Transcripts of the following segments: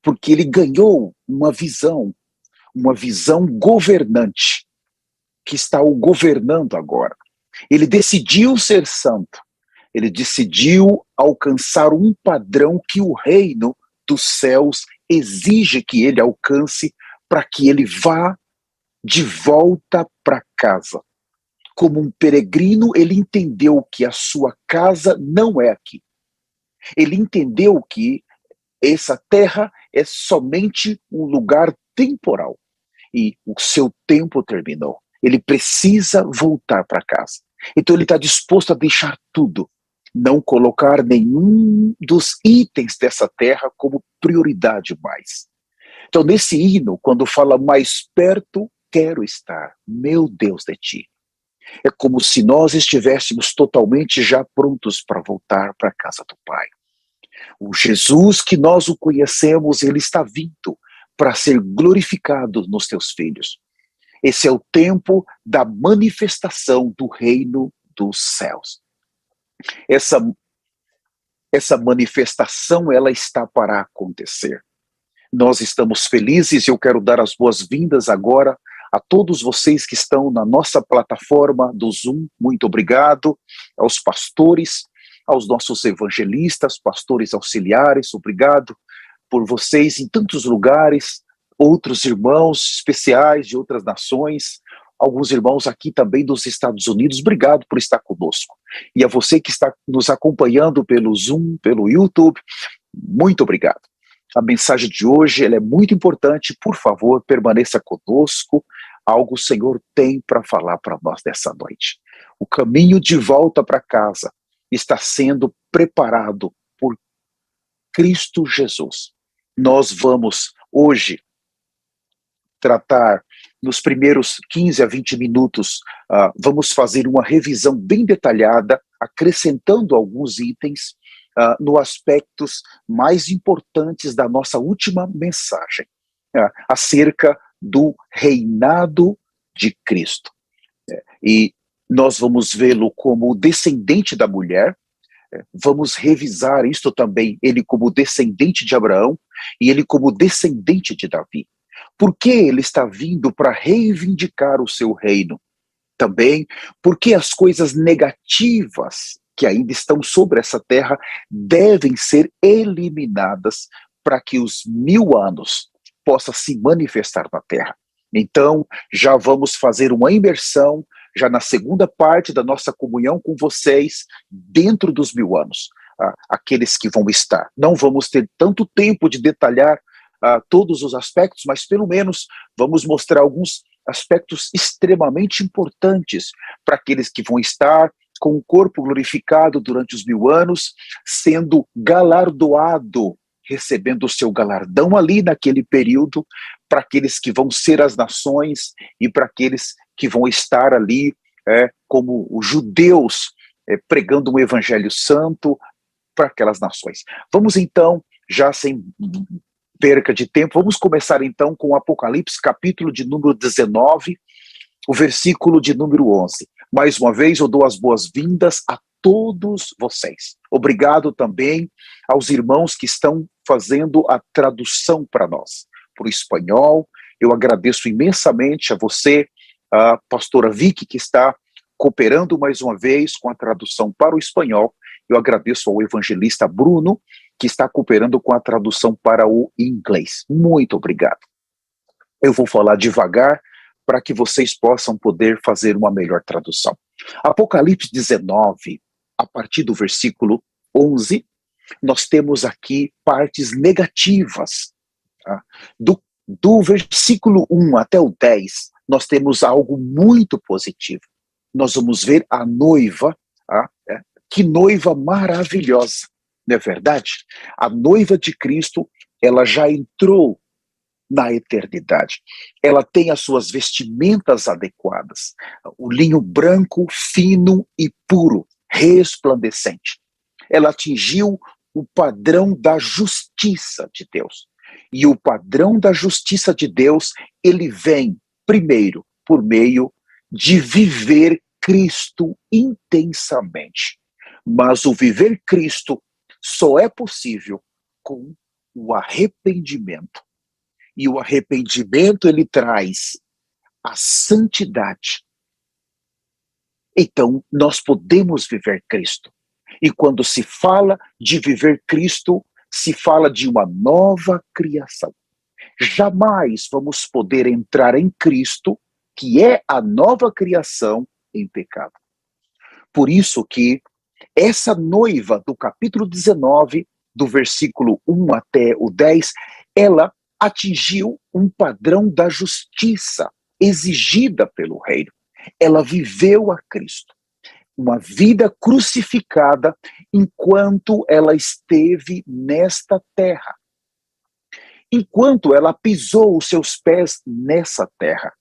porque ele ganhou uma visão governante, que está o governando agora. Ele decidiu ser santo, ele decidiu alcançar um padrão que o reino dos céus exige que ele alcance para que ele vá de volta para casa. Como um peregrino, ele entendeu que a sua casa não é aqui. Ele entendeu que essa terra é somente um lugar temporal e o seu tempo terminou. Ele precisa voltar para casa. Então ele está disposto a deixar tudo, não colocar nenhum dos itens dessa terra como prioridade mais. Então nesse hino, quando fala mais perto, quero estar, meu Deus, de ti. É como se nós estivéssemos totalmente já prontos para voltar para a casa do Pai. O Jesus que nós o conhecemos, ele está vindo para ser glorificado nos teus filhos. Esse é o tempo da manifestação do reino dos céus. Essa manifestação, ela está para acontecer. Nós estamos felizes e eu quero dar as boas-vindas agora a todos vocês que estão na nossa plataforma do Zoom. Muito obrigado aos pastores, aos nossos evangelistas, pastores auxiliares, obrigado por vocês em tantos lugares, outros irmãos especiais de outras nações, alguns irmãos aqui também dos Estados Unidos, obrigado por estar conosco. E a você que está nos acompanhando pelo Zoom, pelo YouTube, muito obrigado. A mensagem de hoje ela é muito importante, por favor, permaneça conosco, algo o Senhor tem para falar para nós nessa noite. O caminho de volta para casa está sendo preparado por Cristo Jesus. Nós vamos hoje tratar, nos primeiros 15 a 20 minutos, vamos fazer uma revisão bem detalhada, acrescentando alguns itens nos aspectos mais importantes da nossa última mensagem, acerca do reinado de Cristo. E nós vamos vê-lo como descendente da mulher, vamos revisar isto também, ele como descendente de Abraão e ele como descendente de Davi. Por que ele está vindo para reivindicar o seu reino? Também porque as coisas negativas que ainda estão sobre essa terra devem ser eliminadas para que os 1000 anos possa se manifestar na terra. Então, já vamos fazer uma imersão, já na segunda parte da nossa comunhão com vocês, dentro dos 1000 anos, aqueles que vão estar. Não vamos ter tanto tempo de detalhar todos os aspectos, mas pelo menos vamos mostrar alguns aspectos extremamente importantes para aqueles que vão estar com o corpo glorificado durante os 1000 anos, sendo galardoado, recebendo o seu galardão ali naquele período, para aqueles que vão ser as nações e para aqueles que vão estar ali como os judeus pregando um evangelho santo para aquelas nações. Vamos então, já sem perca de tempo, vamos começar então com o Apocalipse, capítulo de número 19, o versículo de número 11. Mais uma vez eu dou as boas-vindas a todos vocês. Obrigado também aos irmãos que estão fazendo a tradução para nós, para o espanhol. Eu agradeço imensamente a você, a pastora Vicky, que está cooperando mais uma vez com a tradução para o espanhol. Eu agradeço ao evangelista Bruno, que está cooperando com a tradução para o inglês. Muito obrigado. Eu vou falar devagar para que vocês possam poder fazer uma melhor tradução. Apocalipse 19, a partir do versículo 11, nós temos aqui partes negativas. Tá? Do versículo 1 até o 10, nós temos algo muito positivo. Nós vamos ver a noiva, que noiva maravilhosa, não é verdade? A noiva de Cristo, ela já entrou na eternidade. Ela tem as suas vestimentas adequadas, o linho branco, fino e puro, resplandecente. Ela atingiu o padrão da justiça de Deus. E o padrão da justiça de Deus, ele vem, primeiro, por meio de viver Cristo intensamente. Mas o viver Cristo só é possível com o arrependimento. E o arrependimento, ele traz a santidade. Então, nós podemos viver Cristo. E quando se fala de viver Cristo, se fala de uma nova criação. Jamais vamos poder entrar em Cristo, que é a nova criação, em pecado. Por isso que essa noiva do capítulo 19, do versículo 1 até o 10, ela atingiu um padrão da justiça exigida pelo reino. Ela viveu a Cristo, uma vida crucificada enquanto ela esteve nesta terra. Enquanto ela pisou os seus pés nessa terra,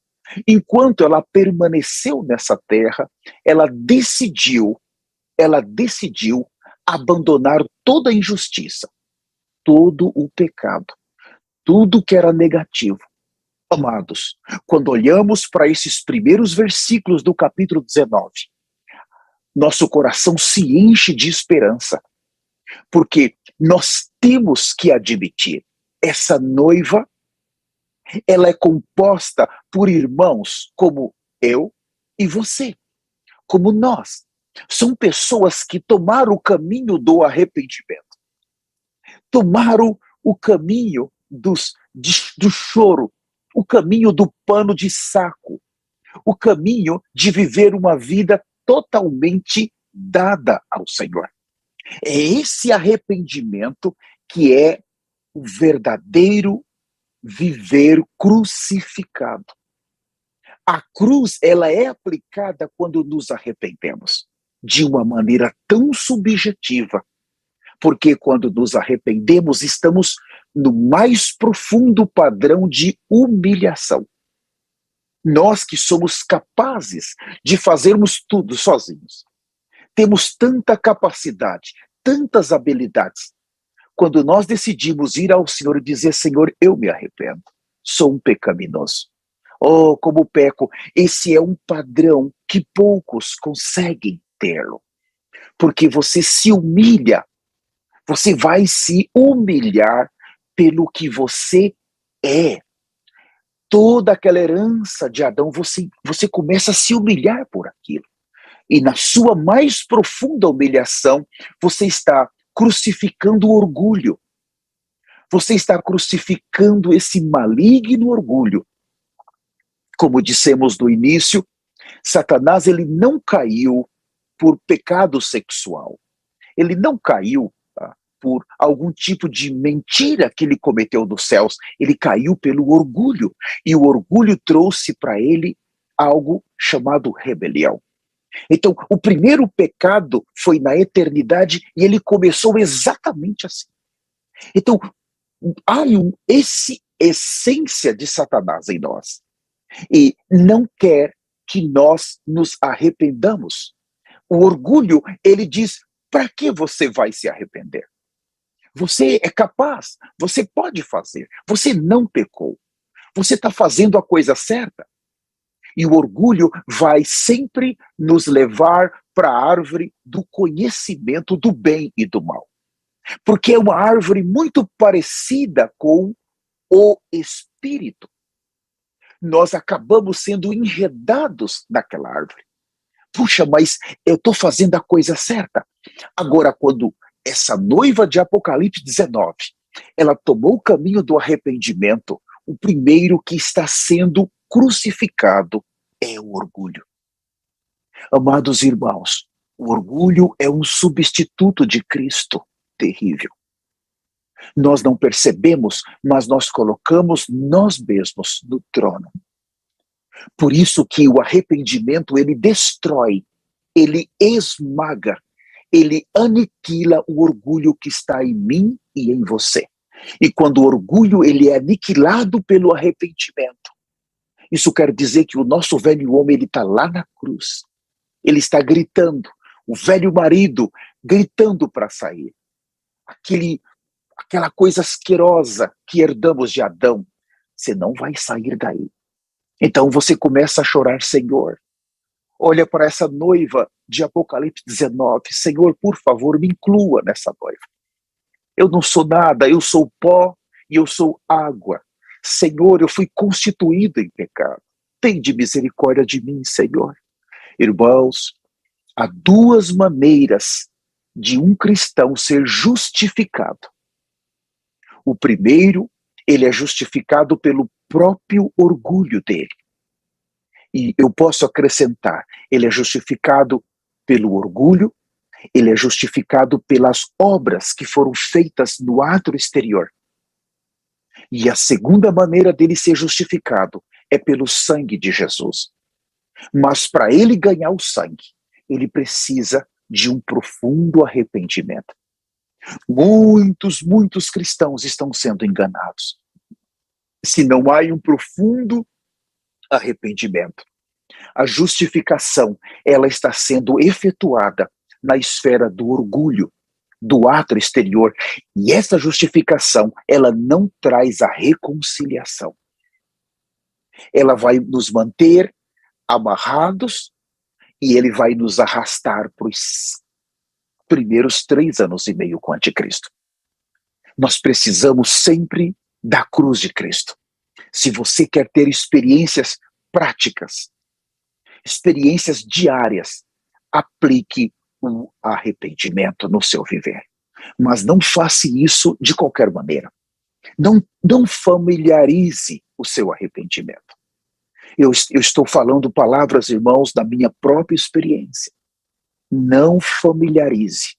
enquanto ela permaneceu nessa terra, ela decidiu abandonar toda a injustiça, todo o pecado, tudo que era negativo. Amados, quando olhamos para esses primeiros versículos do capítulo 19, nosso coração se enche de esperança, porque nós temos que admitir, essa noiva, ela é composta por irmãos como eu e você, como nós. São pessoas que tomaram o caminho do arrependimento, tomaram o caminho do choro, o caminho do pano de saco, o caminho de viver uma vida totalmente dada ao Senhor. É esse arrependimento que é o verdadeiro viver crucificado. A cruz, ela é aplicada quando nos arrependemos, de uma maneira tão subjetiva, porque quando nos arrependemos, estamos no mais profundo padrão de humilhação. Nós que somos capazes de fazermos tudo sozinhos, temos tanta capacidade, tantas habilidades. Quando nós decidimos ir ao Senhor e dizer, Senhor, eu me arrependo, sou um pecaminoso. Oh, como peco, esse é um padrão que poucos conseguem tê-lo. Porque você se humilha, você vai se humilhar pelo que você é. Toda aquela herança de Adão, você começa a se humilhar por aquilo. E na sua mais profunda humilhação, você está crucificando o orgulho. Você está crucificando esse maligno orgulho. Como dissemos no início, Satanás, ele não caiu por pecado sexual. Ele não caiu por algum tipo de mentira que ele cometeu nos céus. Ele caiu pelo orgulho. E o orgulho trouxe para ele algo chamado rebelião. Então, o primeiro pecado foi na eternidade e ele começou exatamente assim. Então, há esse essência de Satanás em nós. E não quer que nós nos arrependamos. O orgulho, ele diz, para que você vai se arrepender? Você é capaz, você pode fazer, você não pecou. Você está fazendo a coisa certa. E o orgulho vai sempre nos levar para a árvore do conhecimento do bem e do mal. Porque é uma árvore muito parecida com o espírito. Nós acabamos sendo enredados naquela árvore. Puxa, mas eu estou fazendo a coisa certa. Agora, quando essa noiva de Apocalipse 19, ela tomou o caminho do arrependimento, o primeiro que está sendo crucificado é o orgulho. Amados irmãos, o orgulho é um substituto de Cristo terrível. Nós não percebemos, mas nós colocamos nós mesmos no trono. Por isso que o arrependimento, ele destrói, ele esmaga, ele aniquila o orgulho que está em mim e em você. E quando o orgulho, ele é aniquilado pelo arrependimento, isso quer dizer que o nosso velho homem, ele está lá na cruz. Ele está gritando, o velho marido gritando para sair. Aquela coisa asquerosa que herdamos de Adão, você não vai sair daí. Então você começa a chorar, Senhor. Olha para essa noiva de Apocalipse 19. Senhor, por favor, me inclua nessa noiva. Eu não sou nada, eu sou pó e eu sou água. Senhor, eu fui constituído em pecado. Tende misericórdia de mim, Senhor. Irmãos, há duas maneiras de um cristão ser justificado. O primeiro, ele é justificado pelo próprio orgulho dele. E eu posso acrescentar, ele é justificado pelo orgulho, ele é justificado pelas obras que foram feitas no ato exterior. E a segunda maneira dele ser justificado é pelo sangue de Jesus. Mas para ele ganhar o sangue, ele precisa de um profundo arrependimento. Muitos cristãos estão sendo enganados. Se não há um profundo arrependimento, a justificação, ela está sendo efetuada na esfera do orgulho, do ato exterior, e essa justificação, ela não traz a reconciliação. Ela vai nos manter amarrados e ele vai nos arrastar para os primeiros 3 anos e meio com o anticristo. Nós precisamos sempre da cruz de Cristo. Se você quer ter experiências práticas, experiências diárias, aplique o arrependimento no seu viver. Mas não faça isso de qualquer maneira. Não familiarize o seu arrependimento. Eu estou falando palavras, irmãos, da minha própria experiência. Não familiarize.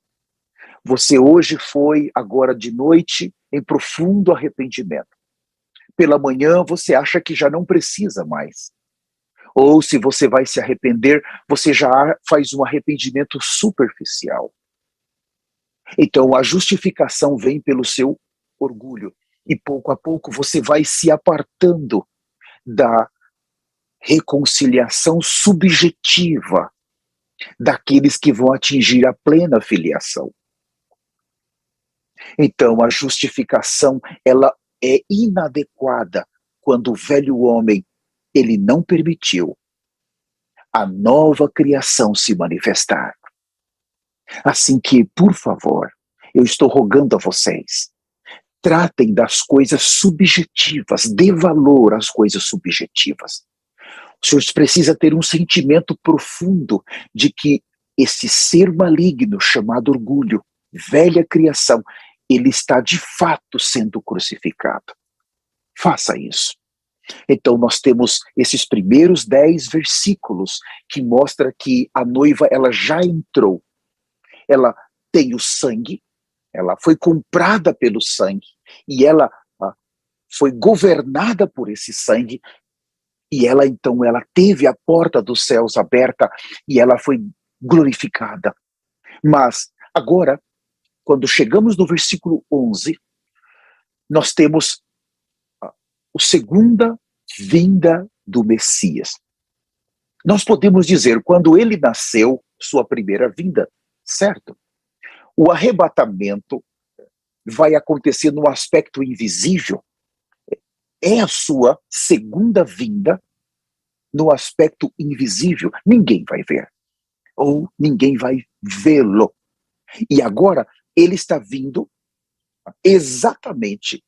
Você hoje foi, agora de noite, em profundo arrependimento. Pela manhã você acha que já não precisa mais. Ou se você vai se arrepender, você já faz um arrependimento superficial. Então a justificação vem pelo seu orgulho. E pouco a pouco você vai se apartando da reconciliação subjetiva daqueles que vão atingir a plena filiação. Então a justificação, ela é inadequada quando o velho homem, ele não permitiu a nova criação se manifestar. Assim que, por favor, eu estou rogando a vocês, tratem das coisas subjetivas, dê valor às coisas subjetivas. O senhor precisa ter um sentimento profundo de que esse ser maligno chamado orgulho, velha criação, ele está de fato sendo crucificado. Faça isso. Então nós temos esses primeiros 10 versículos que mostra que a noiva, ela já entrou. Ela tem o sangue, ela foi comprada pelo sangue e ela foi governada por esse sangue. E ela então, ela teve a porta dos céus aberta e ela foi glorificada. Mas agora, quando chegamos no versículo 11, nós temos a segunda vinda do Messias. Nós podemos dizer, quando ele nasceu, sua primeira vinda, certo? O arrebatamento vai acontecer no aspecto invisível. É a sua segunda vinda no aspecto invisível. Ninguém vai ver. Ou ninguém vai vê-lo. E agora, ele está vindo exatamente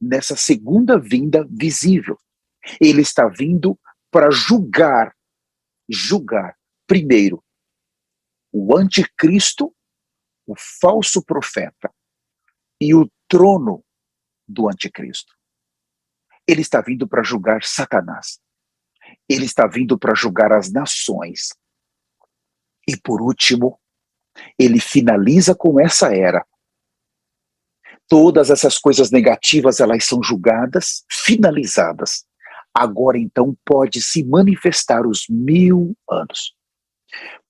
nessa segunda vinda visível. Ele está vindo para julgar primeiro o anticristo, o falso profeta e o trono do anticristo. Ele está vindo para julgar Satanás. Ele está vindo para julgar as nações. E por último, ele finaliza com essa era. Todas essas coisas negativas, elas são julgadas, finalizadas. Agora então pode se manifestar os 1000 anos.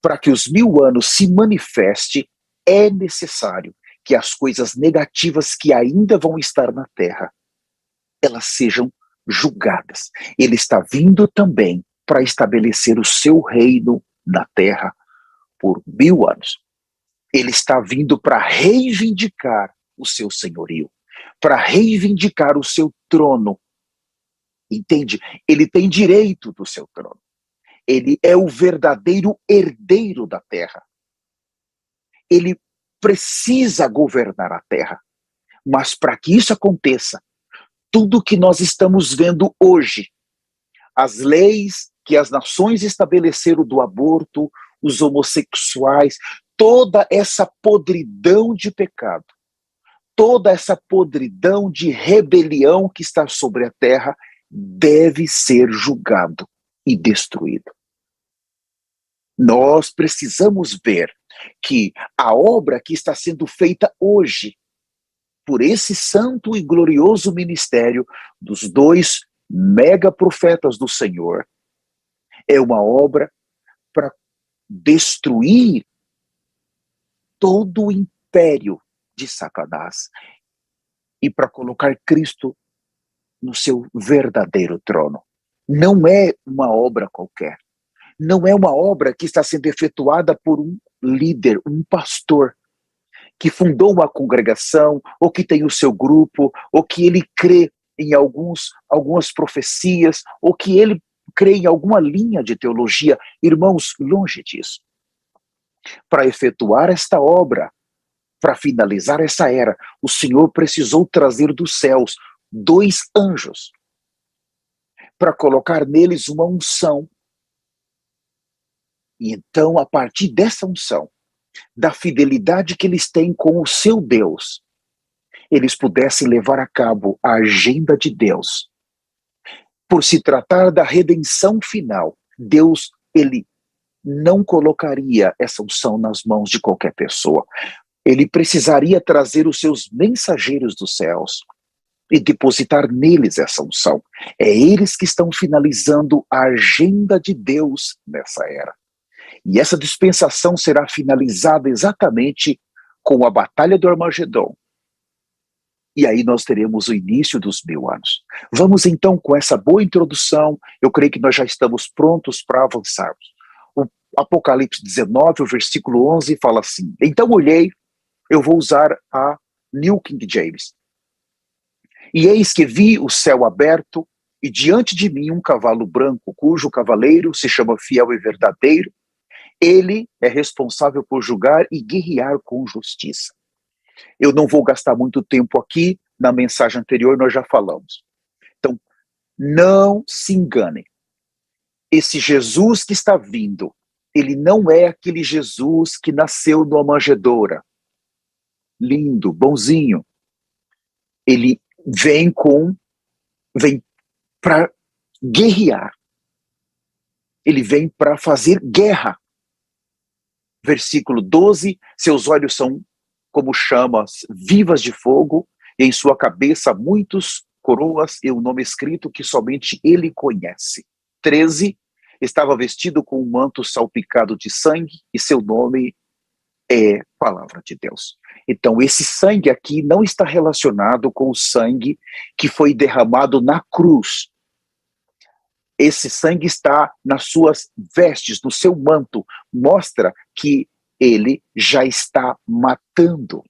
Para que os 1000 anos se manifeste, é necessário que as coisas negativas que ainda vão estar na terra, elas sejam julgadas. Ele está vindo também para estabelecer o seu reino na terra por 1000 anos. Ele está vindo para reivindicar o seu senhorio, para reivindicar o seu trono. Entende? Ele tem direito do seu trono. Ele é o verdadeiro herdeiro da terra. Ele precisa governar a terra. Mas para que isso aconteça, tudo que nós estamos vendo hoje, as leis que as nações estabeleceram do aborto, os homossexuais, toda essa podridão de pecado, toda essa podridão de rebelião que está sobre a terra deve ser julgado e destruído. Nós precisamos ver que a obra que está sendo feita hoje por esse santo e glorioso ministério dos dois mega profetas do Senhor é uma obra para destruir todo o império de Satanás e para colocar Cristo no seu verdadeiro trono. Não é uma obra qualquer. Não é uma obra que está sendo efetuada por um líder, um pastor, que fundou uma congregação, ou que tem o seu grupo, ou que ele crê em algumas profecias, ou que ele crê em alguma linha de teologia. Irmãos, longe disso. Para efetuar esta obra, para finalizar essa era, o Senhor precisou trazer dos céus 2 anjos para colocar neles uma unção. E então, a partir dessa unção, da fidelidade que eles têm com o seu Deus, eles pudessem levar a cabo a agenda de Deus. Por se tratar da redenção final, Deus, ele não colocaria essa unção nas mãos de qualquer pessoa. Ele precisaria trazer os seus mensageiros dos céus e depositar neles essa unção. É eles que estão finalizando a agenda de Deus nessa era. E essa dispensação será finalizada exatamente com a Batalha do Armagedon. E aí nós teremos o início dos 1000 anos. Vamos então com essa boa introdução, eu creio que nós já estamos prontos para avançarmos. O Apocalipse 19, o versículo 11, fala assim: então olhei, eu vou usar a New King James. E eis que vi o céu aberto, e diante de mim um cavalo branco, cujo cavaleiro se chama Fiel e Verdadeiro. Ele é responsável por julgar e guerrear com justiça. Eu não vou gastar muito tempo aqui, na mensagem anterior nós já falamos. Então, não se engane. Esse Jesus que está vindo, ele não é aquele Jesus que nasceu numa manjedoura. Lindo, bonzinho. Ele vem para guerrear. Ele vem para fazer guerra. Versículo 12, seus olhos são como chamas vivas de fogo, e em sua cabeça muitos coroas e um nome escrito que somente ele conhece. 13, estava vestido com um manto salpicado de sangue, e seu nome é Palavra de Deus. Então esse sangue aqui não está relacionado com o sangue que foi derramado na cruz. Esse sangue está nas suas vestes, no seu manto, mostra que ele já está matando,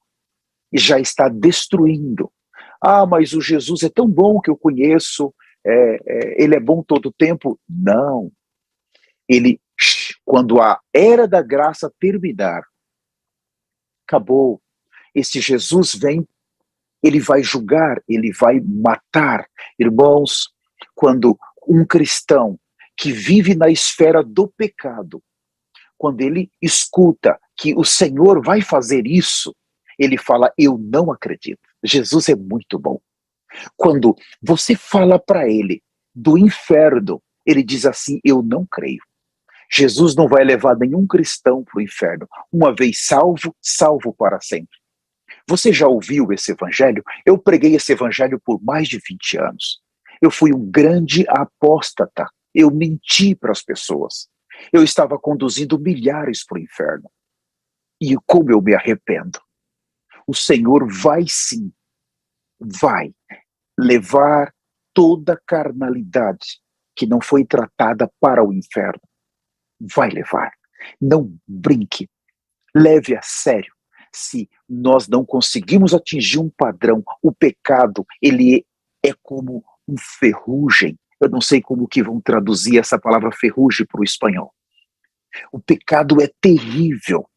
já está destruindo. Ah, mas o Jesus é tão bom que eu conheço, ele é bom todo o tempo. Não. Ele, quando a era da graça terminar, acabou. Esse Jesus vem, ele vai julgar, ele vai matar. Irmãos, quando um cristão que vive na esfera do pecado, quando ele escuta que o Senhor vai fazer isso, ele fala, eu não acredito. Jesus é muito bom. Quando você fala para ele do inferno, ele diz assim, eu não creio. Jesus não vai levar nenhum cristão para o inferno. Uma vez salvo, salvo para sempre. Você já ouviu esse evangelho? Eu preguei esse evangelho por mais de 20 anos. Eu fui um grande apóstata. Eu menti para as pessoas. Eu estava conduzindo milhares para o inferno. E como eu me arrependo. O Senhor vai sim, vai levar toda a carnalidade que não foi tratada para o inferno. Vai levar. Não brinque. Leve a sério. Se nós não conseguimos atingir um padrão, o pecado, ele é como um ferrugem. Eu não sei como que vão traduzir essa palavra ferrugem para o espanhol. O pecado é terrível.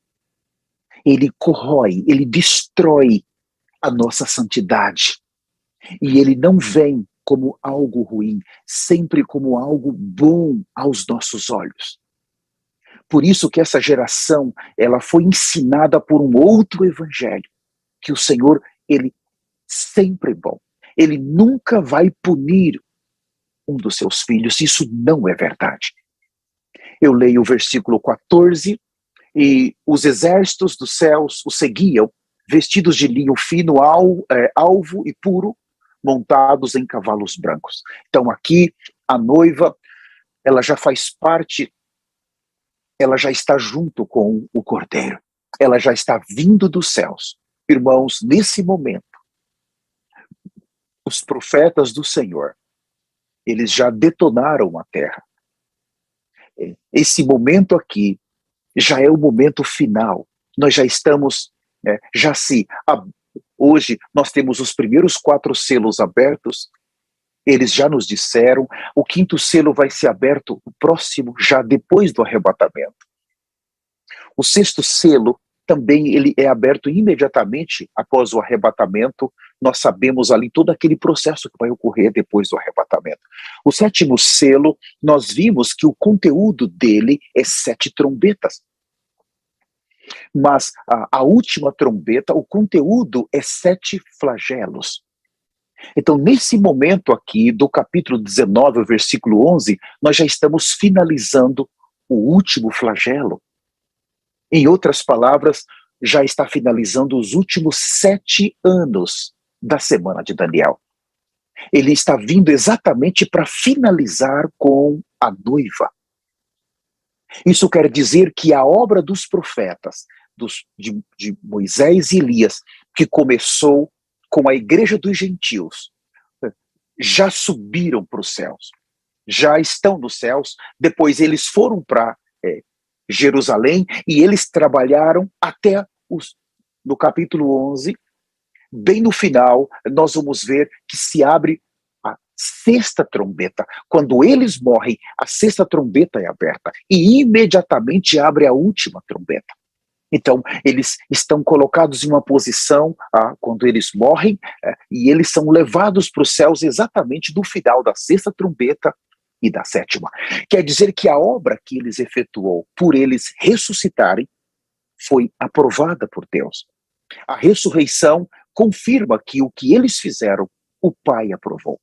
ele corrói, ele destrói a nossa santidade. E ele não vem como algo ruim, sempre como algo bom aos nossos olhos. Por isso que essa geração, ela foi ensinada por um outro evangelho, que o Senhor, ele sempre é bom. Ele nunca vai punir um dos seus filhos, isso não é verdade. Eu leio o versículo 14, e os exércitos dos céus o seguiam, vestidos de linho fino, alvo e puro, montados em cavalos brancos. Então aqui, a noiva, ela já faz parte, ela já está junto com o Cordeiro. Ela já está vindo dos céus. Irmãos, nesse momento, os profetas do Senhor, eles já detonaram a terra. Esse momento aqui já é o momento final. Nós já estamos, hoje nós temos os primeiros 4 selos abertos. Eles já nos disseram, o 5º selo vai ser aberto o próximo, já depois do arrebatamento. O 6º selo também ele é aberto imediatamente após o arrebatamento. Nós sabemos ali todo aquele processo que vai ocorrer depois do arrebatamento. O 7º selo, nós vimos que o conteúdo dele é 7 trombetas. Mas a última trombeta, o conteúdo é 7 flagelos. Então, nesse momento aqui, do capítulo 19, versículo 11, nós já estamos finalizando o último flagelo. Em outras palavras, já está finalizando os últimos 7 anos da semana de Daniel. Ele está vindo exatamente para finalizar com a noiva. Isso quer dizer que a obra dos profetas, de Moisés e Elias, que começou com a igreja dos gentios, já subiram para os céus, já estão nos céus. Depois eles foram para Jerusalém e eles trabalharam até no capítulo 11, bem no final, nós vamos ver que se abre a 6ª trombeta. Quando eles morrem, a 6ª trombeta é aberta e imediatamente abre a última trombeta. Então, eles estão colocados em uma posição, quando eles morrem, e eles são levados para os céus exatamente no final da 6ª trombeta e da 7ª. Quer dizer que a obra que eles efetuou por eles ressuscitarem foi aprovada por Deus. A ressurreição confirma que o que eles fizeram, o Pai aprovou.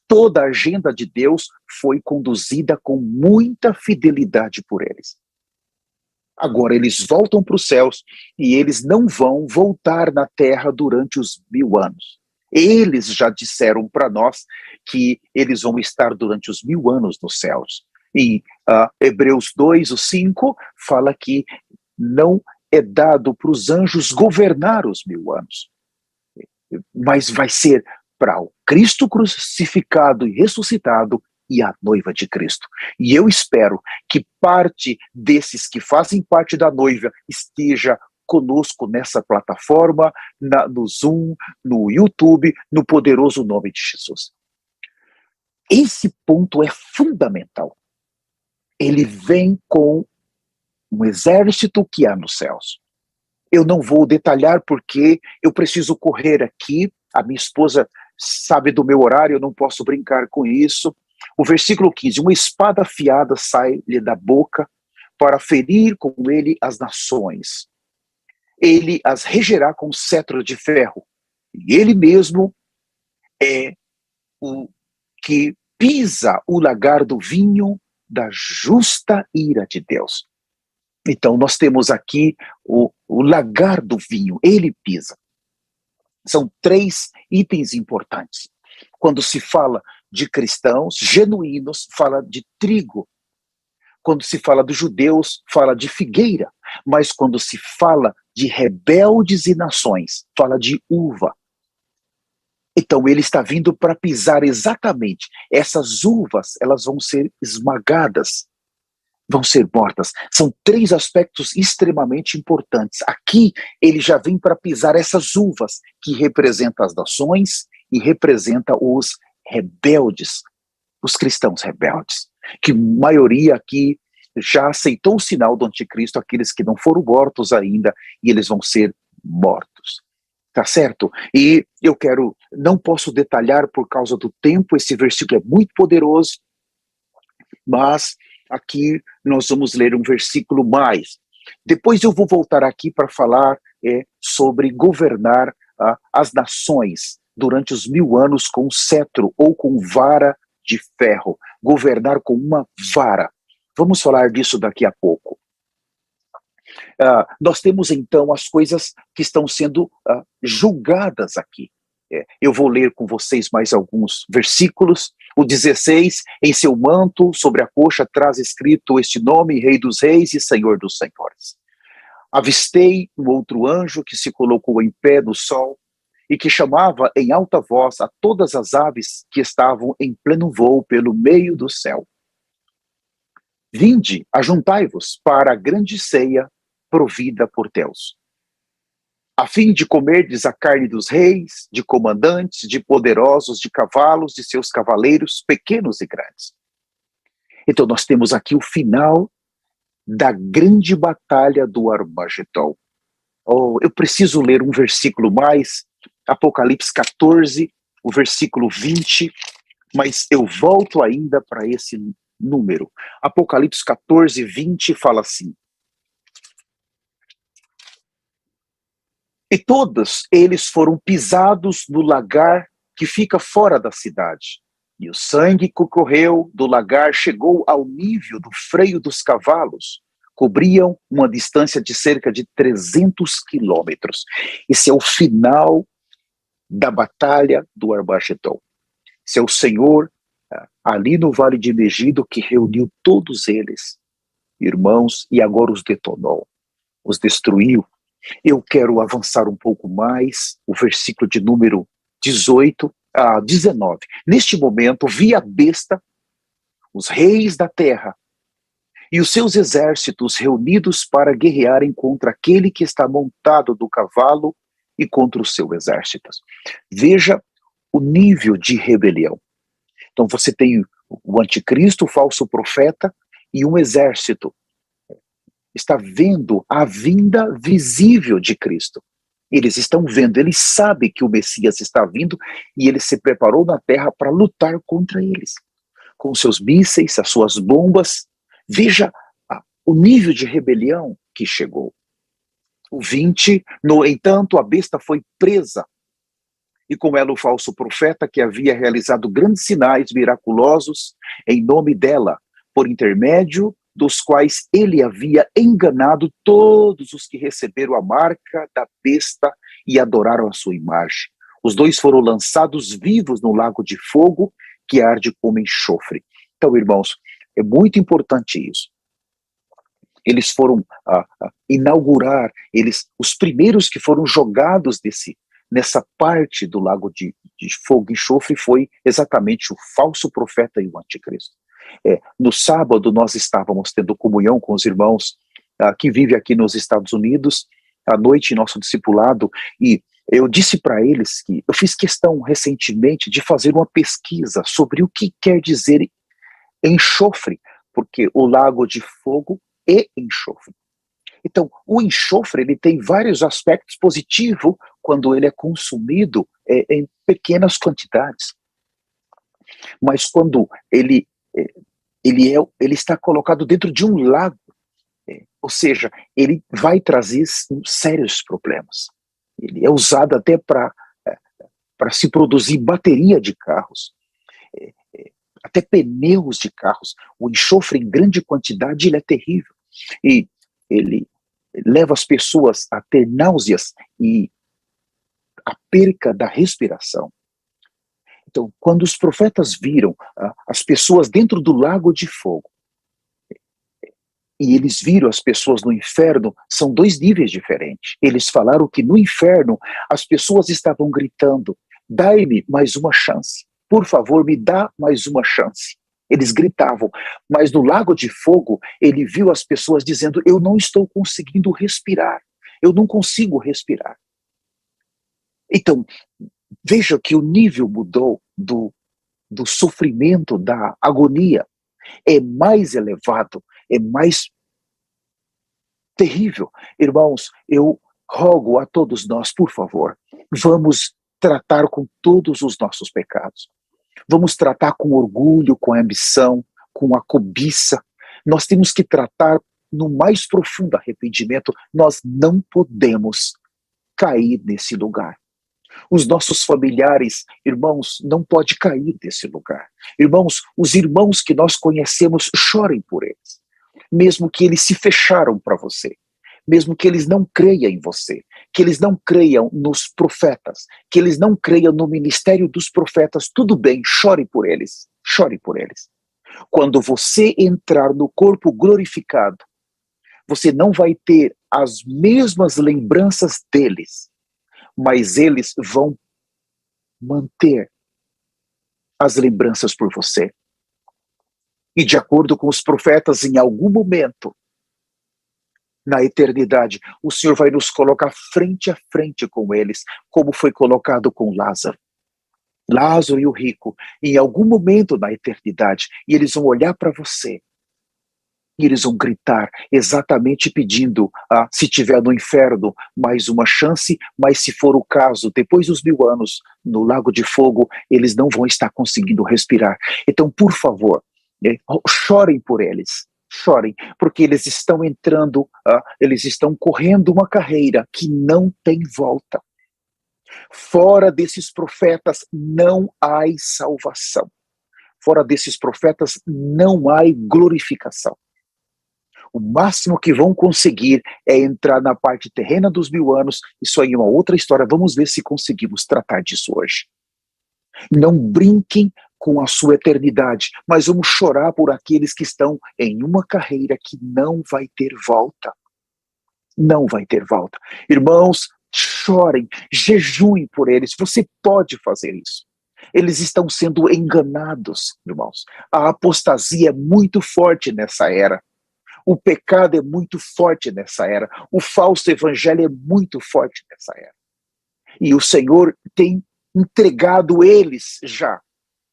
Toda a agenda de Deus foi conduzida com muita fidelidade por eles. Agora eles voltam para os céus e eles não vão voltar na terra durante os 1000 anos. Eles já disseram para nós que eles vão estar durante os 1000 anos nos céus. Em Hebreus 2, o 5, fala que não é dado para os anjos governar os 1000 anos. Mas vai ser para o Cristo crucificado e ressuscitado e a noiva de Cristo. E eu espero que parte desses que fazem parte da noiva esteja conosco nessa plataforma, no Zoom, no YouTube, no poderoso nome de Jesus. Esse ponto é fundamental. Ele vem com um exército que há nos céus. Eu não vou detalhar porque eu preciso correr aqui. A minha esposa sabe do meu horário, eu não posso brincar com isso. O versículo 15, uma espada afiada sai-lhe da boca para ferir com ele as nações. Ele as regerá com cetro de ferro. E ele mesmo é o que pisa o lagar do vinho da justa ira de Deus. Então nós temos aqui o lagar do vinho, ele pisa. São 3 itens importantes. Quando se fala de cristãos genuínos, fala de trigo. Quando se fala dos judeus, fala de figueira. Mas quando se fala de rebeldes e nações, fala de uva. Então ele está vindo para pisar exatamente. Essas uvas, elas vão ser esmagadas, vão ser mortas. São 3 aspectos extremamente importantes. Aqui ele já vem para pisar essas uvas, que representam as nações e representa os rebeldes, os cristãos rebeldes, que maioria aqui já aceitou o sinal do anticristo, aqueles que não foram mortos ainda, e eles vão ser mortos. Tá certo? E não posso detalhar por causa do tempo, esse versículo é muito poderoso, mas aqui nós vamos ler um versículo mais. Depois eu vou voltar aqui para falar sobre governar as nações durante os 1000 anos com cetro ou com vara de ferro. Governar com uma vara. Vamos falar disso daqui a pouco. Nós temos então as coisas que estão sendo julgadas aqui. Eu vou ler com vocês mais alguns versículos. O 16, em seu manto, sobre a coxa, traz escrito este nome, Rei dos Reis e Senhor dos Senhores. Avistei um outro anjo que se colocou em pé no sol e que chamava em alta voz a todas as aves que estavam em pleno voo pelo meio do céu. Vinde, ajuntai-vos para a grande ceia provida por Deus, a fim de comerdes a carne dos reis, de comandantes, de poderosos, de cavalos, de seus cavaleiros, pequenos e grandes. Então nós temos aqui o final da grande batalha do Armagedon. Eu preciso ler um versículo mais, Apocalipse 14, o versículo 20, mas eu volto ainda para esse número. Apocalipse 14, 20 fala assim: e todos eles foram pisados no lagar que fica fora da cidade. E o sangue que correu do lagar chegou ao nível do freio dos cavalos. Cobriam uma distância de cerca de 300 quilômetros. Esse é o final da batalha do Armagedon. Esse é o Senhor, ali no Vale de Megido, que reuniu todos eles, irmãos, e agora os detonou, os destruiu. Eu quero avançar um pouco mais, o versículo de número 18 a 19. Neste momento, vi a besta, os reis da terra e os seus exércitos reunidos para guerrearem contra aquele que está montado do cavalo e contra o seu exército. Veja o nível de rebelião. Então você tem o anticristo, o falso profeta e um exército. Está vendo a vinda visível de Cristo. Eles estão vendo, eles sabem que o Messias está vindo e ele se preparou na terra para lutar contra eles. Com seus mísseis, as suas bombas. Veja o nível de rebelião que chegou. O 20, no entanto, a besta foi presa. E com ela o falso profeta que havia realizado grandes sinais miraculosos em nome dela, por intermédio dos quais ele havia enganado todos os que receberam a marca da besta e adoraram a sua imagem. Os dois foram lançados vivos no lago de fogo que arde como enxofre. Então, irmãos, é muito importante isso. Eles foram inaugurar, os primeiros que foram jogados nessa parte do lago de fogo e enxofre foi exatamente o falso profeta e o anticristo. No sábado nós estávamos tendo comunhão com os irmãos que vivem aqui nos Estados Unidos, à noite em nosso discipulado, e eu disse para eles que eu fiz questão recentemente de fazer uma pesquisa sobre o que quer dizer enxofre, porque o lago de fogo é enxofre. Então, o enxofre ele tem vários aspectos positivos quando ele é consumido em pequenas quantidades. Mas quando ele está colocado dentro de um lago, ou seja, ele vai trazer sérios problemas. Ele é usado até para se produzir bateria de carros, até pneus de carros. O enxofre em grande quantidade ele é terrível. E ele leva as pessoas a ter náuseas e a perca da respiração. Então, quando os profetas viram as pessoas dentro do lago de fogo, e eles viram as pessoas no inferno, são dois níveis diferentes. Eles falaram que no inferno as pessoas estavam gritando: dai-me mais uma chance, por favor, me dá mais uma chance. Eles gritavam, mas no lago de fogo, ele viu as pessoas dizendo: eu não estou conseguindo respirar, eu não consigo respirar. Então, veja que o nível mudou do sofrimento, da agonia, é mais elevado, é mais terrível. Irmãos, eu rogo a todos nós, por favor, vamos tratar com todos os nossos pecados. Vamos tratar com orgulho, com ambição, com a cobiça. Nós temos que tratar no mais profundo arrependimento. Nós não podemos cair nesse lugar. Os nossos familiares, irmãos, não podem cair nesse lugar. Irmãos, os irmãos que nós conhecemos, chorem por eles. Mesmo que eles se fecharam para você. Mesmo que eles não creiam em você. Que eles não creiam nos profetas. Que eles não creiam no ministério dos profetas. Tudo bem, chore por eles. Chore por eles. Quando você entrar no corpo glorificado, você não vai ter as mesmas lembranças deles, mas eles vão manter as lembranças por você. E de acordo com os profetas, em algum momento, na eternidade, o Senhor vai nos colocar frente a frente com eles, como foi colocado com Lázaro. Lázaro e o rico, em algum momento na eternidade, e eles vão olhar para você, e eles vão gritar, exatamente pedindo, se tiver no inferno, mais uma chance, mas se for o caso, depois dos 1000 anos, no lago de fogo, eles não vão estar conseguindo respirar. Então, por favor, chorem por eles, chorem, porque eles estão entrando, eles estão correndo uma carreira que não tem volta. Fora desses profetas não há salvação. Fora desses profetas não há glorificação. O máximo que vão conseguir é entrar na parte terrena dos 1000 anos. Isso aí é uma outra história. Vamos ver se conseguimos tratar disso hoje. Não brinquem com a sua eternidade, mas vamos chorar por aqueles que estão em uma carreira que não vai ter volta. Não vai ter volta. Irmãos, chorem, jejuem por eles. Você pode fazer isso. Eles estão sendo enganados, irmãos. A apostasia é muito forte nessa era. O pecado é muito forte nessa era. O falso evangelho é muito forte nessa era. E o Senhor tem entregado eles já.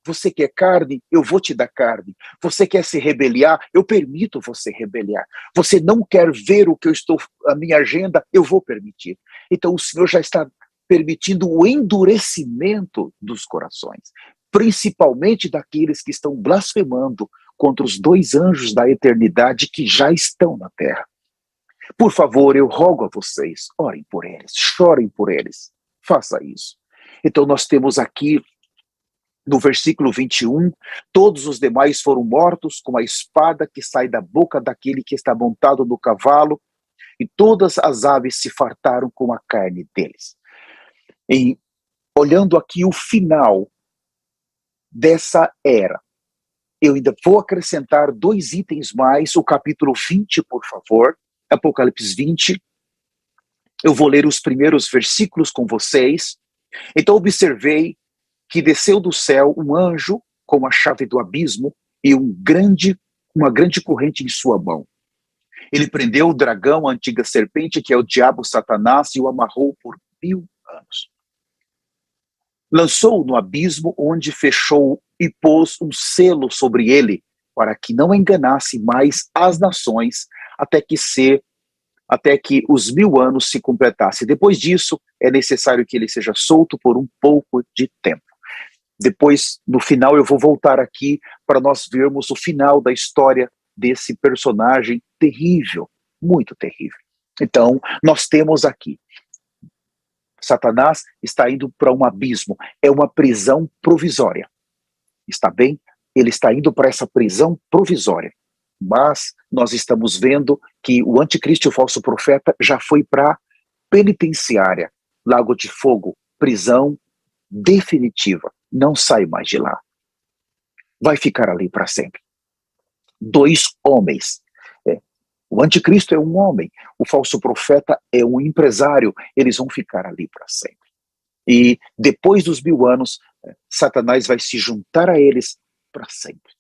Você quer carne? Eu vou te dar carne. Você quer se rebeliar? Eu permito você rebeliar. Você não quer ver o que eu estou, a minha agenda? Eu vou permitir. Então o Senhor já está permitindo o endurecimento dos corações, principalmente daqueles que estão blasfemando contra os 2 anjos da eternidade que já estão na terra. Por favor, eu rogo a vocês, orem por eles, chorem por eles, faça isso. Então nós temos aqui, no versículo 21, todos os demais foram mortos com a espada que sai da boca daquele que está montado no cavalo, e todas as aves se fartaram com a carne deles. E olhando aqui o final dessa era, eu ainda vou acrescentar 2 itens mais, o capítulo 20, por favor, Apocalipse 20. Eu vou ler os primeiros versículos com vocês. Então observei que desceu do céu um anjo com a chave do abismo e uma grande corrente em sua mão. Ele prendeu o dragão, a antiga serpente, que é o diabo Satanás, e o amarrou por 1000 anos. Lançou-o no abismo, onde fechou e pôs um selo sobre ele, para que não enganasse mais as nações, até que os 1000 anos se completassem. Depois disso, é necessário que ele seja solto por um pouco de tempo. Depois, no final, eu vou voltar aqui para nós vermos o final da história desse personagem terrível, muito terrível. Então, nós temos aqui, Satanás está indo para um abismo, é uma prisão provisória. Está bem? Ele está indo para essa prisão provisória. Mas nós estamos vendo que o anticristo e o falso profeta já foi para penitenciária, lago de fogo, prisão definitiva. Não sai mais de lá. Vai ficar ali para sempre. 2 homens. O anticristo é um homem, o falso profeta é um empresário, eles vão ficar ali para sempre. E depois dos 1000 anos, Satanás vai se juntar a eles para sempre.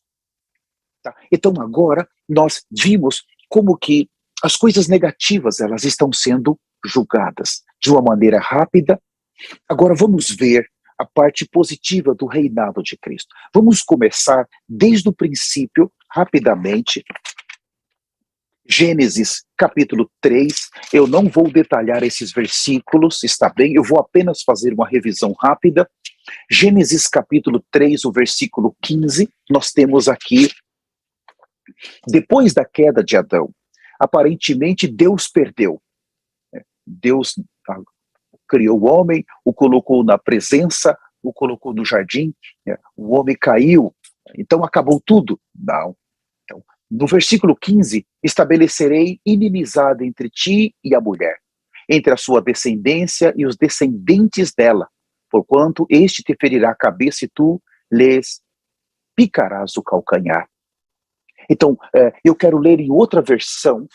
Tá? Então agora nós vimos como que as coisas negativas elas estão sendo julgadas de uma maneira rápida. Agora vamos ver a parte positiva do reinado de Cristo. Vamos começar desde o princípio, rapidamente, Gênesis capítulo 3, eu não vou detalhar esses versículos, está bem? Eu vou apenas fazer uma revisão rápida. Gênesis capítulo 3, o versículo 15, nós temos aqui, depois da queda de Adão, aparentemente Deus perdeu. Deus criou o homem, o colocou na presença, o colocou no jardim, o homem caiu, então acabou tudo. Não. Então, no versículo 15, estabelecerei inimizade entre ti e a mulher, entre a sua descendência e os descendentes dela, porquanto este te ferirá a cabeça e tu lhes picarás o calcanhar. Então, eu quero ler em outra versão,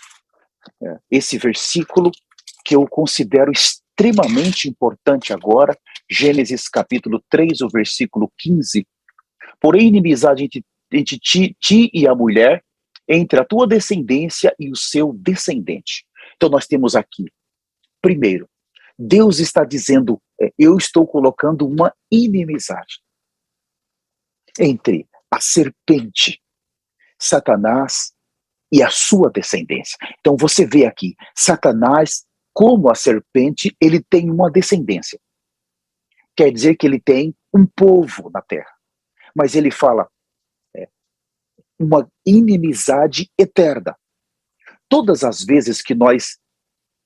esse versículo que eu considero extremamente importante agora, Gênesis capítulo 3, o versículo 15. Porém, inimizade entre ti e a mulher, entre a tua descendência e o seu descendente. Então nós temos aqui, primeiro, Deus está dizendo, eu estou colocando uma inimizade entre a serpente, Satanás e a sua descendência. Então você vê aqui, Satanás, como a serpente, ele tem uma descendência. Quer dizer que ele tem um povo na terra. Mas ele fala, uma inimizade eterna. Todas as vezes que nós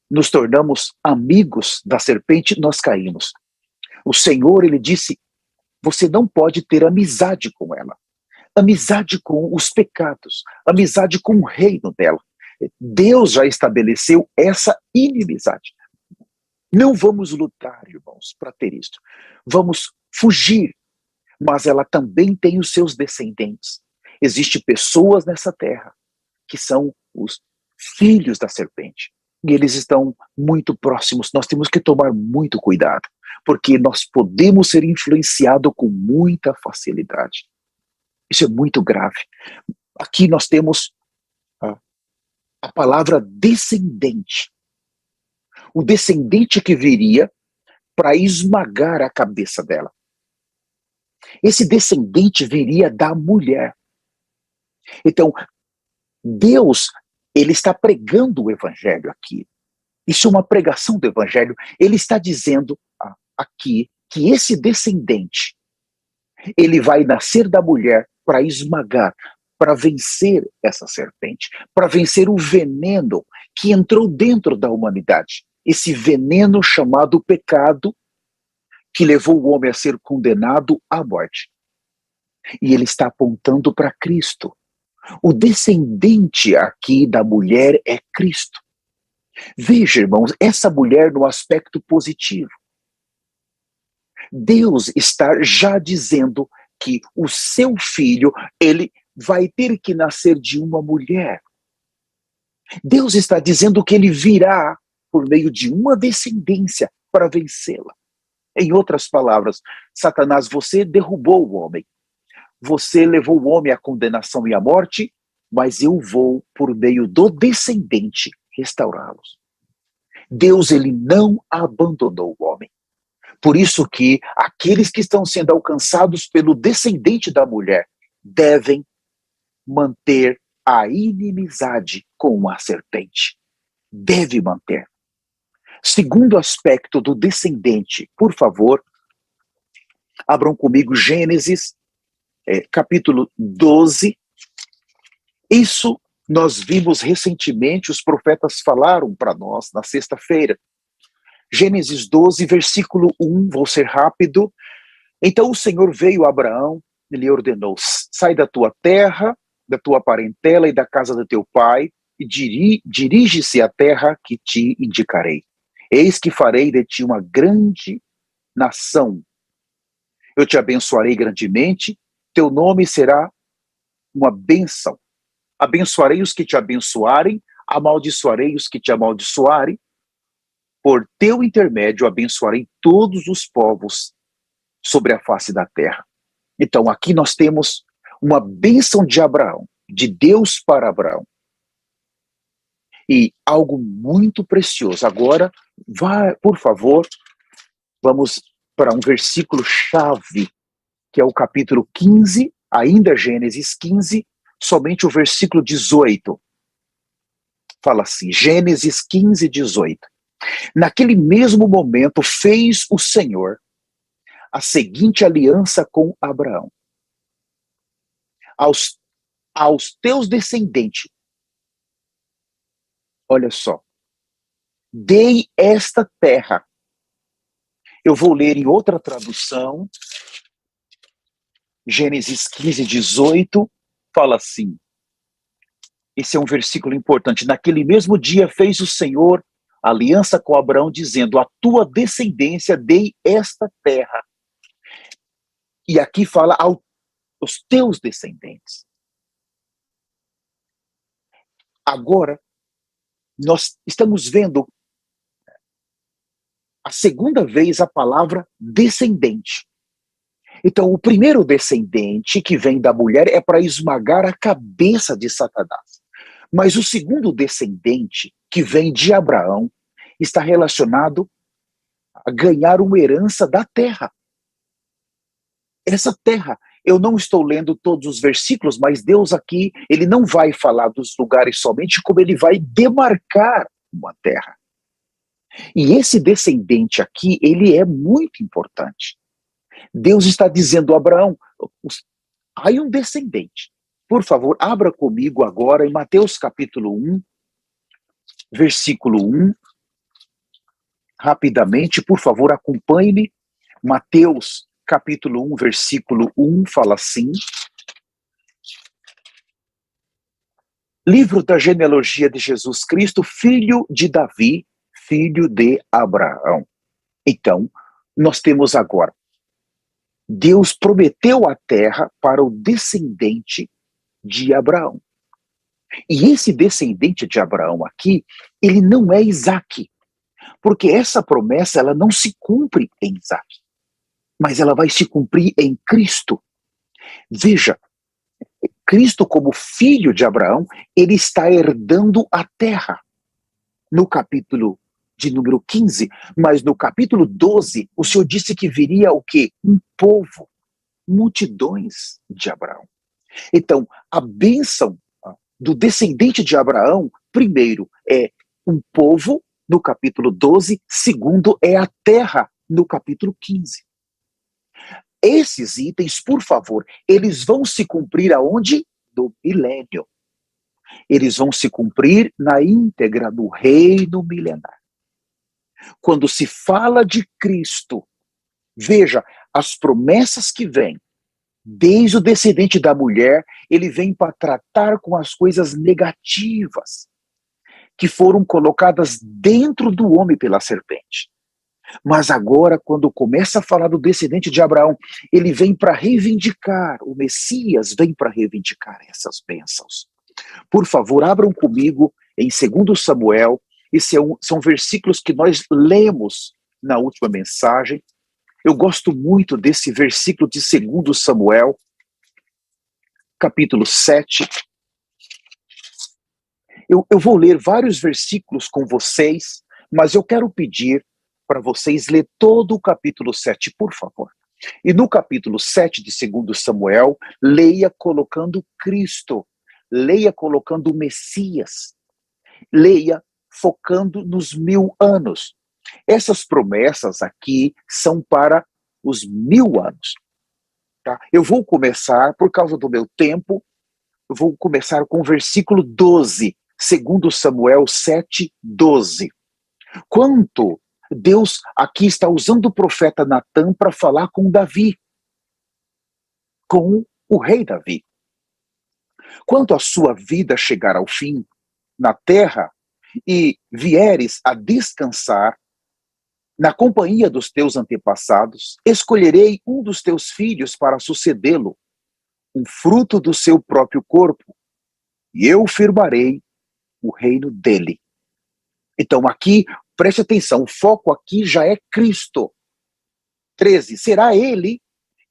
nos tornamos amigos da serpente, nós caímos. O Senhor, ele disse, você não pode ter amizade com ela. Amizade com os pecados, amizade com o reino dela. Deus já estabeleceu essa inimizade. Não vamos lutar, irmãos, para ter isso. Vamos fugir, mas ela também tem os seus descendentes. Existem pessoas nessa terra que são os filhos da serpente. E eles estão muito próximos. Nós temos que tomar muito cuidado, porque nós podemos ser influenciados com muita facilidade. Isso é muito grave. Aqui nós temos a palavra descendente. O descendente que viria para esmagar a cabeça dela. Esse descendente viria da mulher. Então, Deus, ele está pregando o evangelho aqui. Isso é uma pregação do evangelho. Ele está dizendo aqui que esse descendente, ele vai nascer da mulher para esmagar, para vencer essa serpente, para vencer o veneno que entrou dentro da humanidade. Esse veneno chamado pecado, que levou o homem a ser condenado à morte. E ele está apontando para Cristo. O descendente aqui da mulher é Cristo. Veja, irmãos, essa mulher no aspecto positivo. Deus está já dizendo que o seu filho, ele vai ter que nascer de uma mulher. Deus está dizendo que ele virá por meio de uma descendência para vencê-la. Em outras palavras, Satanás, você derrubou o homem. Você levou o homem à condenação e à morte, mas eu vou, por meio do descendente, restaurá-los. Deus, ele não abandonou o homem. Por isso que aqueles que estão sendo alcançados pelo descendente da mulher devem manter a inimizade com a serpente. Deve manter. Segundo aspecto do descendente, por favor, abram comigo Gênesis, capítulo 12. Isso nós vimos recentemente, os profetas falaram para nós na sexta-feira. Gênesis 12, versículo 1, vou ser rápido. Então o Senhor veio a Abraão e lhe ordenou, sai da tua terra, da tua parentela e da casa do teu pai, e dirige-se à terra que te indicarei. Eis que farei de ti uma grande nação. Eu te abençoarei grandemente, teu nome será uma bênção. Abençoarei os que te abençoarem, amaldiçoarei os que te amaldiçoarem. Por teu intermédio abençoarei todos os povos sobre a face da terra. Então aqui nós temos uma bênção de Abraão, de Deus para Abraão. E algo muito precioso. Agora, por favor, vamos para um versículo chave, que é o capítulo 15, ainda Gênesis 15, somente o versículo 18. Fala assim, Gênesis 15, 18. Naquele mesmo momento fez o Senhor a seguinte aliança com Abraão. Aos teus descendentes, olha só, dei esta terra. Eu vou ler em outra tradução, Gênesis 15, 18, fala assim, esse é um versículo importante, naquele mesmo dia fez o Senhor aliança com Abraão, dizendo, a tua descendência dei esta terra. E aqui fala aos teus descendentes. Agora, nós estamos vendo a segunda vez a palavra descendente. Então, o primeiro descendente que vem da mulher é para esmagar a cabeça de Satanás. Mas o segundo descendente, que vem de Abraão, está relacionado a ganhar uma herança da terra. Essa terra, eu não estou lendo todos os versículos, mas Deus aqui, ele não vai falar dos lugares somente, como ele vai demarcar uma terra. E esse descendente aqui, ele é muito importante. Deus está dizendo a Abraão, há um descendente. Por favor, abra comigo agora em Mateus capítulo 1, versículo 1. Rapidamente, por favor, acompanhe-me. Mateus capítulo 1, versículo 1, fala assim. Livro da genealogia de Jesus Cristo, filho de Davi, filho de Abraão. Então, nós temos agora, Deus prometeu a terra para o descendente de Abraão. E esse descendente de Abraão aqui, ele não é Isaque, porque essa promessa ela não se cumpre em Isaque, mas ela vai se cumprir em Cristo. Veja, Cristo como filho de Abraão, ele está herdando a terra. No capítulo de número 15, mas no capítulo 12, o Senhor disse que viria o quê? Um povo, multidões de Abraão. Então, a bênção do descendente de Abraão, primeiro, é um povo, no capítulo 12, segundo, é a terra, no capítulo 15. Esses itens, por favor, eles vão se cumprir aonde? No milênio. Eles vão se cumprir na íntegra do reino milenar. Quando se fala de Cristo, veja, as promessas que vêm, desde o descendente da mulher, ele vem para tratar com as coisas negativas que foram colocadas dentro do homem pela serpente. Mas agora, quando começa a falar do descendente de Abraão, ele vem para reivindicar, o Messias vem para reivindicar essas bênçãos. Por favor, abram comigo em 2 Samuel, são versículos que nós lemos na última mensagem. Eu gosto muito desse versículo de 2 Samuel, capítulo 7. Eu vou ler vários versículos com vocês, mas eu quero pedir para vocês ler todo o capítulo 7, por favor. E no capítulo 7 de 2 Samuel, leia colocando Cristo, leia colocando o Messias, leia focando nos 1000 anos. Essas promessas aqui são para os 1000 anos. Tá? Eu vou começar, por causa do meu tempo, eu vou começar com o versículo 12, 2 Samuel 7, 12. Quanto Deus aqui está usando o profeta Natã para falar com Davi, com o rei Davi. Quanto a sua vida chegar ao fim na terra e vieres a descansar na companhia dos teus antepassados, escolherei um dos teus filhos para sucedê-lo, um fruto do seu próprio corpo, e eu firmarei o reino dele. Então aqui, preste atenção, o foco aqui já é Cristo. 13, será ele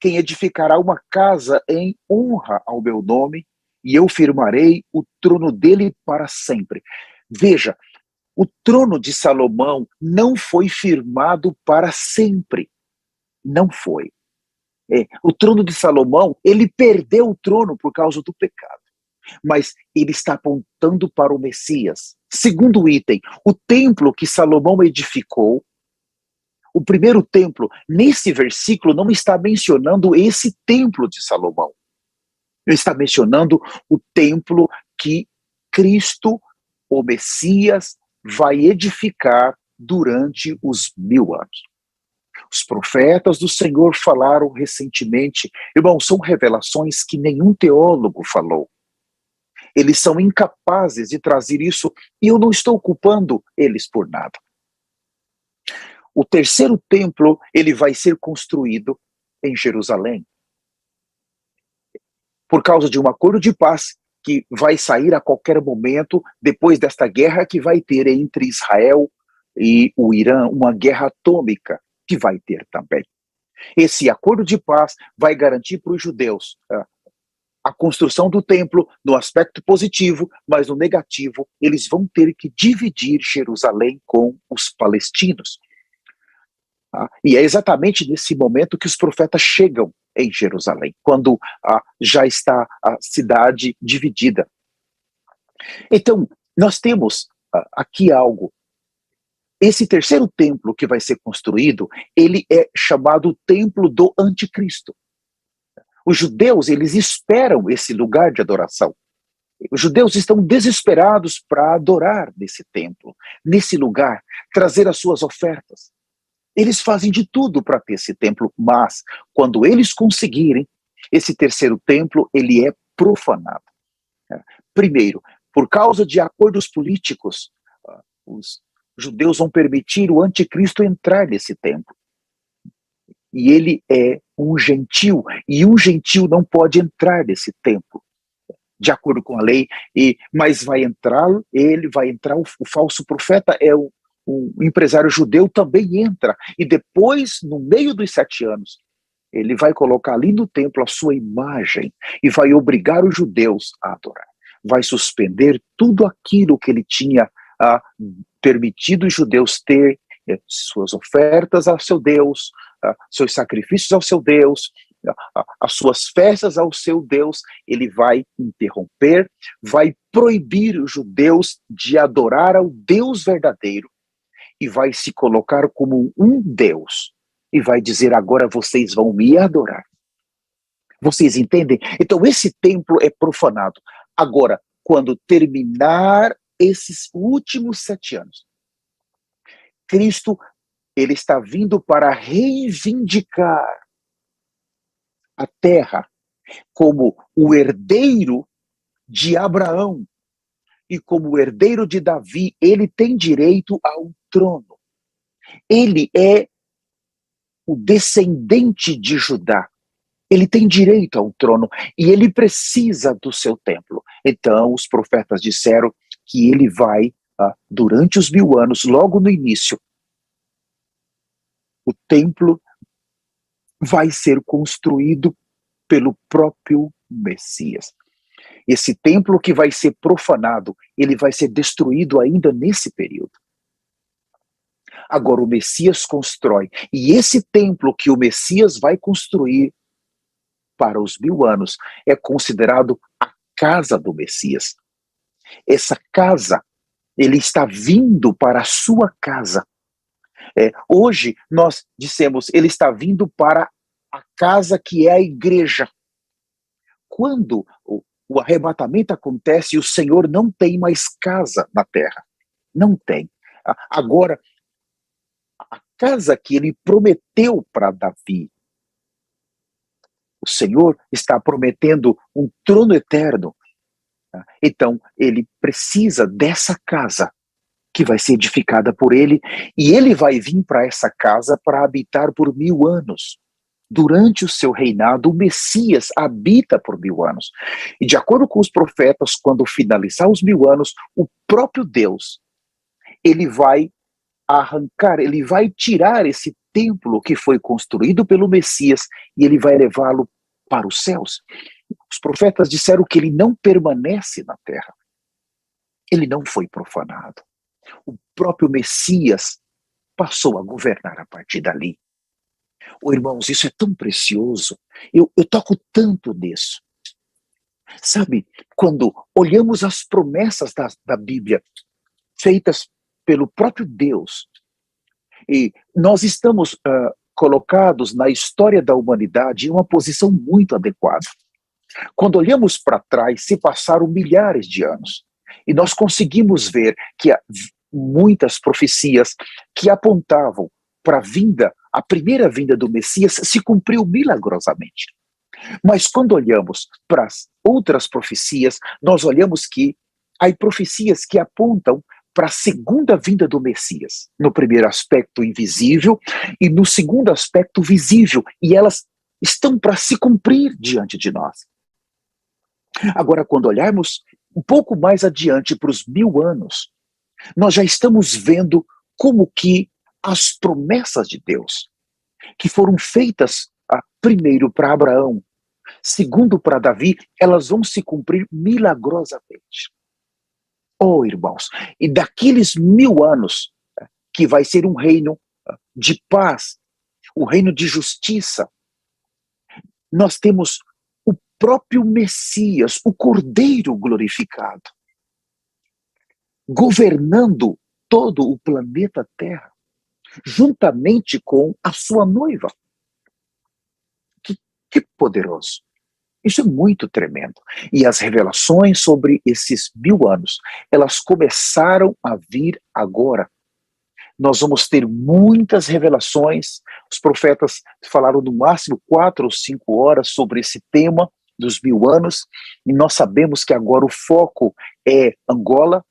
quem edificará uma casa em honra ao meu nome, e eu firmarei o trono dele para sempre. Veja, o trono de Salomão não foi firmado para sempre. Não foi. O trono de Salomão, ele perdeu o trono por causa do pecado. mas ele está apontando para o Messias. Segundo item, o templo que Salomão edificou, o primeiro templo, nesse versículo não está mencionando esse templo de Salomão. Ele está mencionando o templo que Cristo, o Messias, vai edificar durante os 1000 anos. Os profetas do Senhor falaram recentemente, irmãos, são revelações que nenhum teólogo falou. Eles são incapazes de trazer isso, e eu não estou culpando eles por nada. O terceiro templo, ele vai ser construído em Jerusalém, por causa de um acordo de paz que vai sair a qualquer momento, depois desta guerra que vai ter entre Israel e o Irã, uma guerra atômica que vai ter também. Esse acordo de paz vai garantir para os judeus a construção do templo no aspecto positivo, mas no negativo, eles vão ter que dividir Jerusalém com os palestinos. E é exatamente nesse momento que os profetas chegam em Jerusalém, quando já está a cidade dividida. Então, nós temos aqui algo. Esse terceiro templo que vai ser construído, ele é chamado Templo do Anticristo. Os judeus, eles esperam esse lugar de adoração. Os judeus estão desesperados para adorar nesse templo, nesse lugar, trazer as suas ofertas. Eles fazem de tudo para ter esse templo, mas quando eles conseguirem, esse terceiro templo, ele é profanado. Primeiro, por causa de acordos políticos, os judeus vão permitir o anticristo entrar nesse templo. E ele é um gentil, e um gentil não pode entrar nesse templo, de acordo com a lei, mas vai entrar, o falso profeta é o empresário judeu também entra, e depois, no meio dos 7 anos, ele vai colocar ali no templo a sua imagem, e vai obrigar os judeus a adorar. Vai suspender tudo aquilo que ele tinha permitido os judeus ter, suas ofertas ao seu Deus, seus sacrifícios ao seu Deus, as suas festas ao seu Deus. Ele vai interromper, vai proibir os judeus de adorar ao Deus verdadeiro, e vai se colocar como um Deus, e vai dizer: agora vocês vão me adorar. Vocês entendem? Então esse templo é profanado. Agora, quando terminar esses últimos 7 anos, Cristo, ele está vindo para reivindicar a terra como o herdeiro de Abraão, e como herdeiro de Davi, ele tem direito ao trono. Ele é o descendente de Judá. Ele tem direito ao trono e ele precisa do seu templo. Então, os profetas disseram que ele vai, durante os 1000 anos, logo no início, o templo vai ser construído pelo próprio Messias. Esse templo que vai ser profanado, ele vai ser destruído ainda nesse período. Agora o Messias constrói, e esse templo que o Messias vai construir para os 1000 anos é considerado a casa do Messias. Essa casa, ele está vindo para a sua casa. Hoje nós dissemos, ele está vindo para a casa que é a igreja. Quando o arrebatamento acontece, o Senhor não tem mais casa na terra. Não tem. Agora, a casa que ele prometeu para Davi, o Senhor está prometendo um trono eterno. Então, ele precisa dessa casa que vai ser edificada por ele, e ele vai vir para essa casa para habitar por 1000 anos. Durante o seu reinado, o Messias habita por 1000 anos. E de acordo com os profetas, quando finalizar os 1000 anos, o próprio Deus, ele vai arrancar, ele vai tirar esse templo que foi construído pelo Messias e ele vai levá-lo para os céus. Os profetas disseram que ele não permanece na terra. Ele não foi profanado. O próprio Messias passou a governar a partir dali. Irmãos, isso é tão precioso. Eu toco tanto nisso. Sabe, quando olhamos as promessas da Bíblia, feitas pelo próprio Deus, e nós estamos colocados na história da humanidade em uma posição muito adequada. Quando olhamos para trás, se passaram milhares de anos, e nós conseguimos ver que muitas profecias que apontavam para a primeira vinda do Messias se cumpriu milagrosamente. Mas quando olhamos para as outras profecias, nós olhamos que há profecias que apontam para a segunda vinda do Messias, no primeiro aspecto invisível e no segundo aspecto visível, e elas estão para se cumprir diante de nós. Agora, quando olharmos um pouco mais adiante para os 1000 anos, nós já estamos vendo como que as promessas de Deus, que foram feitas primeiro para Abraão, segundo para Davi, elas vão se cumprir milagrosamente. Oh, irmãos, e daqueles 1000 anos, que vai ser um reino de paz, um reino de justiça, nós temos o próprio Messias, o Cordeiro glorificado, governando todo o planeta Terra, juntamente com a sua noiva. Que poderoso! Isso é muito tremendo. E as revelações sobre esses 1000 anos, elas começaram a vir agora. Nós vamos ter muitas revelações. Os profetas falaram no máximo 4 ou 5 horas sobre esse tema dos 1000 anos. E nós sabemos que agora o foco é Angola.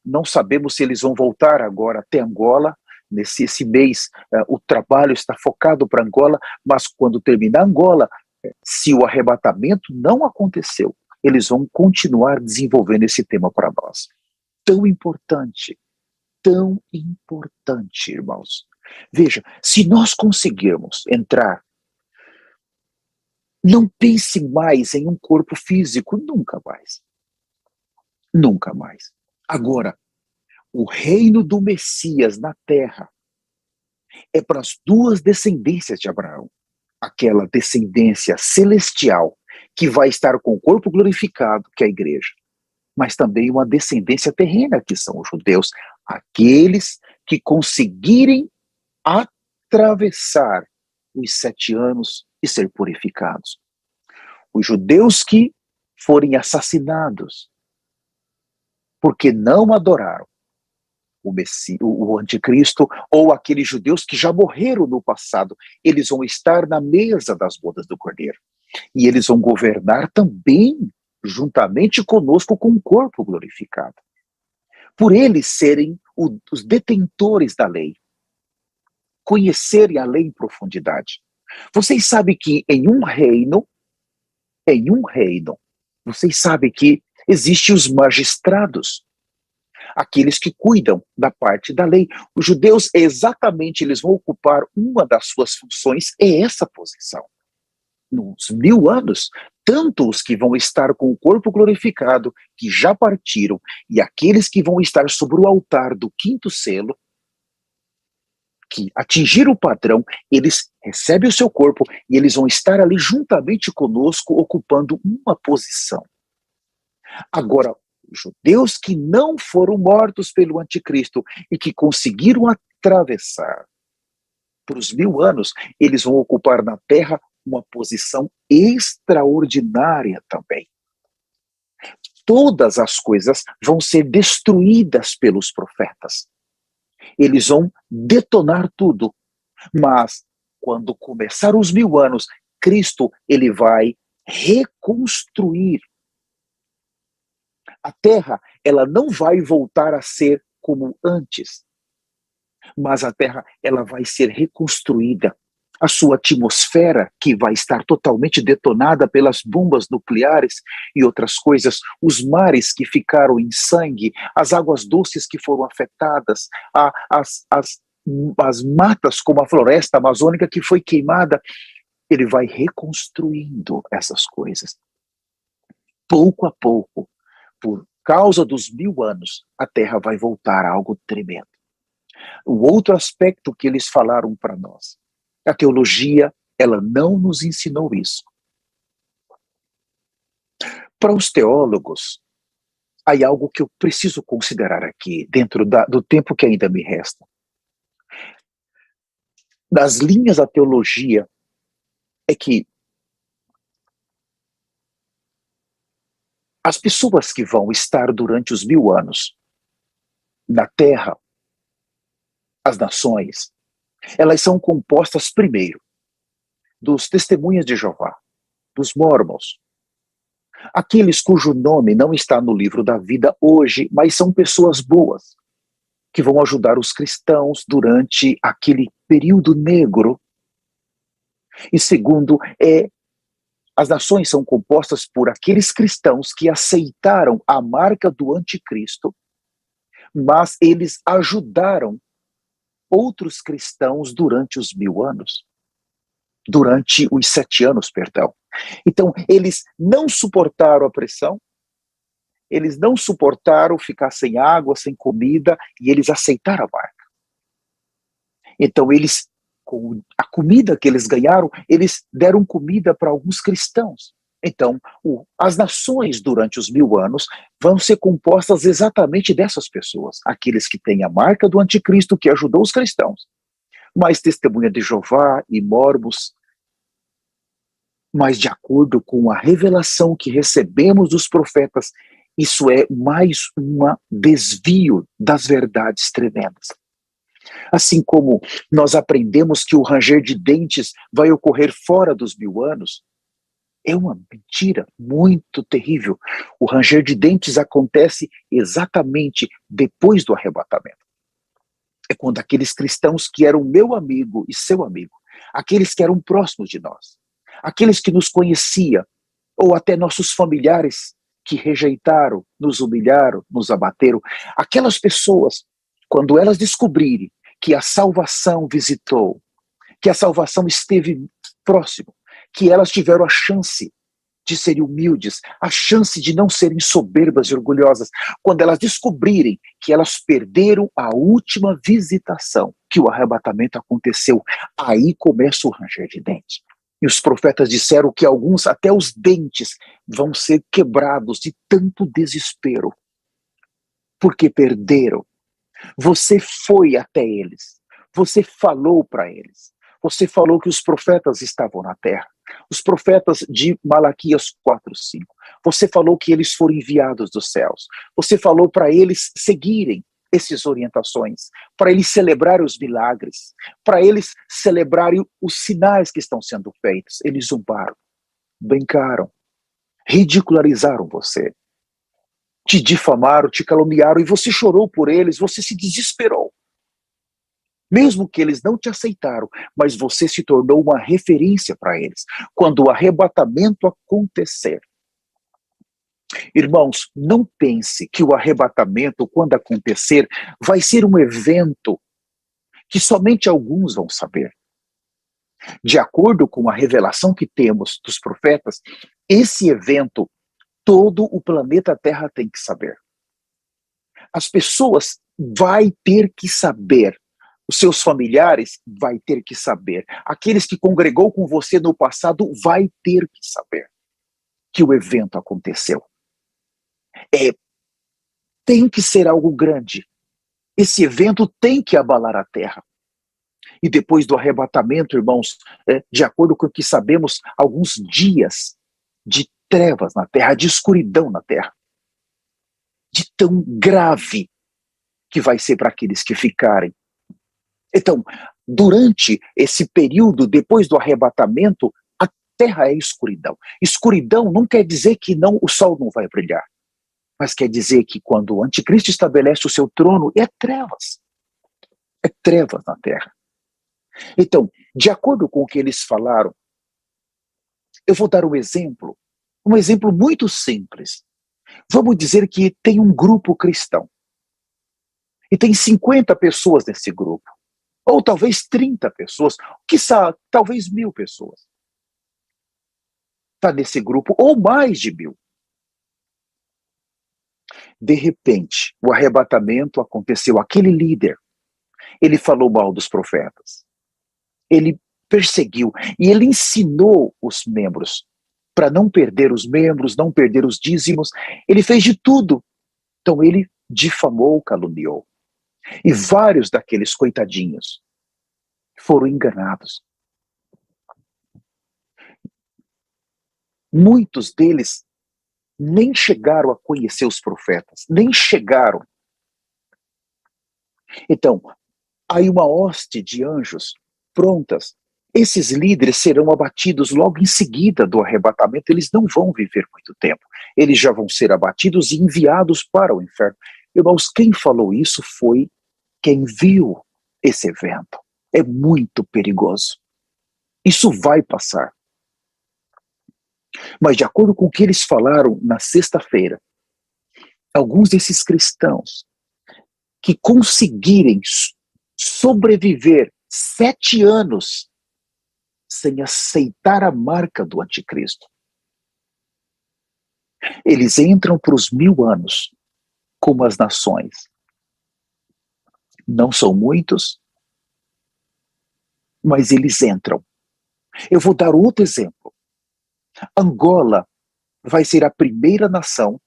Não sabemos se eles vão voltar agora até Angola. Esse mês, o trabalho está focado para Angola, mas quando terminar Angola, se o arrebatamento não aconteceu, eles vão continuar desenvolvendo esse tema para nós. Tão importante, irmãos. Veja, se nós conseguirmos entrar, não pense mais em um corpo físico, nunca mais. Nunca mais. Agora, o reino do Messias na terra é para as 2 descendências de Abraão. Aquela descendência celestial que vai estar com o corpo glorificado, que é a igreja, mas também uma descendência terrena, que são os judeus, aqueles que conseguirem atravessar os 7 anos e ser purificados. Os judeus que forem assassinados porque não adoraram o anticristo, ou aqueles judeus que já morreram no passado, eles vão estar na mesa das bodas do Cordeiro. E eles vão governar também, juntamente conosco, com o corpo glorificado. Por eles serem os detentores da lei, conhecerem a lei em profundidade. Vocês sabem que em um reino, vocês sabem que existem os magistrados, aqueles que cuidam da parte da lei. Os judeus, exatamente, eles vão ocupar uma das suas funções, é essa posição. Nos 1000 anos, tanto os que vão estar com o corpo glorificado, que já partiram, e aqueles que vão estar sobre o altar do 5º selo, que atingiram o padrão, eles recebem o seu corpo e eles vão estar ali juntamente conosco, ocupando uma posição. Agora, judeus que não foram mortos pelo anticristo e que conseguiram atravessar por os 1000 anos, eles vão ocupar na terra uma posição extraordinária também. Todas as coisas vão ser destruídas pelos profetas. Eles vão detonar tudo. Mas, quando começar os 1000 anos, Cristo, ele vai reconstruir. A terra, ela não vai voltar a ser como antes, mas a terra, ela vai ser reconstruída. A sua atmosfera, que vai estar totalmente detonada pelas bombas nucleares e outras coisas, os mares que ficaram em sangue, as águas doces que foram afetadas, as matas como a floresta amazônica que foi queimada, ele vai reconstruindo essas coisas. Pouco a pouco, por causa dos 1000 anos, a terra vai voltar a algo tremendo. O outro aspecto que eles falaram para nós, a teologia, ela não nos ensinou isso. Para os teólogos, há algo que eu preciso considerar aqui, dentro do tempo que ainda me resta. Das linhas da teologia, é que as pessoas que vão estar durante os 1000 anos na Terra, as nações, elas são compostas primeiro dos testemunhas de Jeová, dos mórmons, aqueles cujo nome não está no livro da vida hoje, mas são pessoas boas, que vão ajudar os cristãos durante aquele período negro. E segundo, as nações são compostas por aqueles cristãos que aceitaram a marca do anticristo, mas eles ajudaram outros cristãos durante os 1000 anos. Durante os 7 anos, perdão. Então, eles não suportaram a pressão, eles não suportaram ficar sem água, sem comida, e eles aceitaram a marca. Então, eles, com a comida que eles ganharam, eles deram comida para alguns cristãos. Então, as nações durante os 1000 anos vão ser compostas exatamente dessas pessoas, aqueles que têm a marca do anticristo que ajudou os cristãos, mas testemunha de Jeová e mórmons. Mas de acordo com a revelação que recebemos dos profetas, isso é mais um desvio das verdades tremendas. Assim como nós aprendemos que o ranger de dentes vai ocorrer fora dos 1000 anos, é uma mentira muito terrível. O ranger de dentes acontece exatamente depois do arrebatamento. É quando aqueles cristãos que eram meu amigo e seu amigo, aqueles que eram próximos de nós, aqueles que nos conheciam, ou até nossos familiares que rejeitaram, nos humilharam, nos abateram, aquelas pessoas, quando elas descobrirem que a salvação visitou, que a salvação esteve próximo, que elas tiveram a chance de serem humildes, a chance de não serem soberbas e orgulhosas, quando elas descobrirem que elas perderam a última visitação, que o arrebatamento aconteceu, aí começa o ranger de dentes. E os profetas disseram que alguns, até os dentes, vão ser quebrados de tanto desespero, porque perderam. Você foi até eles, você falou para eles, você falou que os profetas estavam na terra, os profetas de Malaquias 4:5. Você falou que eles foram enviados dos céus, você falou para eles seguirem essas orientações, para eles celebrarem os milagres, para eles celebrarem os sinais que estão sendo feitos. Eles zombaram, brincaram, ridicularizaram você, te difamaram, te caluniaram, e você chorou por eles, você se desesperou. Mesmo que eles não te aceitaram, mas você se tornou uma referência para eles. Quando o arrebatamento acontecer, irmãos, não pense que o arrebatamento, quando acontecer, vai ser um evento que somente alguns vão saber. De acordo com a revelação que temos dos profetas, esse evento, todo o planeta Terra tem que saber. As pessoas vão ter que saber. Os seus familiares vai ter que saber. Aqueles que congregou com você no passado vai ter que saber que o evento aconteceu. Tem que ser algo grande. Esse evento tem que abalar a terra. E depois do arrebatamento, irmãos, de acordo com o que sabemos, alguns dias de trevas na terra, de escuridão na terra. De tão grave que vai ser para aqueles que ficarem. Então, durante esse período, depois do arrebatamento, a terra é escuridão. Escuridão não quer dizer que o sol não vai brilhar, mas quer dizer que quando o anticristo estabelece o seu trono, é trevas na terra. Então, de acordo com o que eles falaram, eu vou dar um exemplo muito simples. Vamos dizer que tem um grupo cristão, e tem 50 pessoas nesse grupo. Ou talvez 30 pessoas, quiçá, talvez 1000 pessoas. Está nesse grupo, ou mais de 1000. De repente, o arrebatamento aconteceu. Aquele líder, ele falou mal dos profetas. Ele perseguiu, e ele ensinou os membros para não perder os membros, não perder os dízimos. Ele fez de tudo. Então ele difamou, caluniou. E vários daqueles coitadinhos foram enganados. Muitos deles nem chegaram a conhecer os profetas, nem chegaram. Então, aí uma hoste de anjos prontas. Esses líderes serão abatidos logo em seguida do arrebatamento, eles não vão viver muito tempo. Eles já vão ser abatidos e enviados para o inferno. Irmãos, quem falou isso foi quem viu esse evento. É muito perigoso. Isso vai passar. Mas de acordo com o que eles falaram na sexta-feira, alguns desses cristãos que conseguirem sobreviver 7 anos sem aceitar a marca do anticristo, eles entram para os 1000 anos como as nações. Não são muitos, mas eles entram. Eu vou dar outro exemplo. Angola vai ser a primeira nação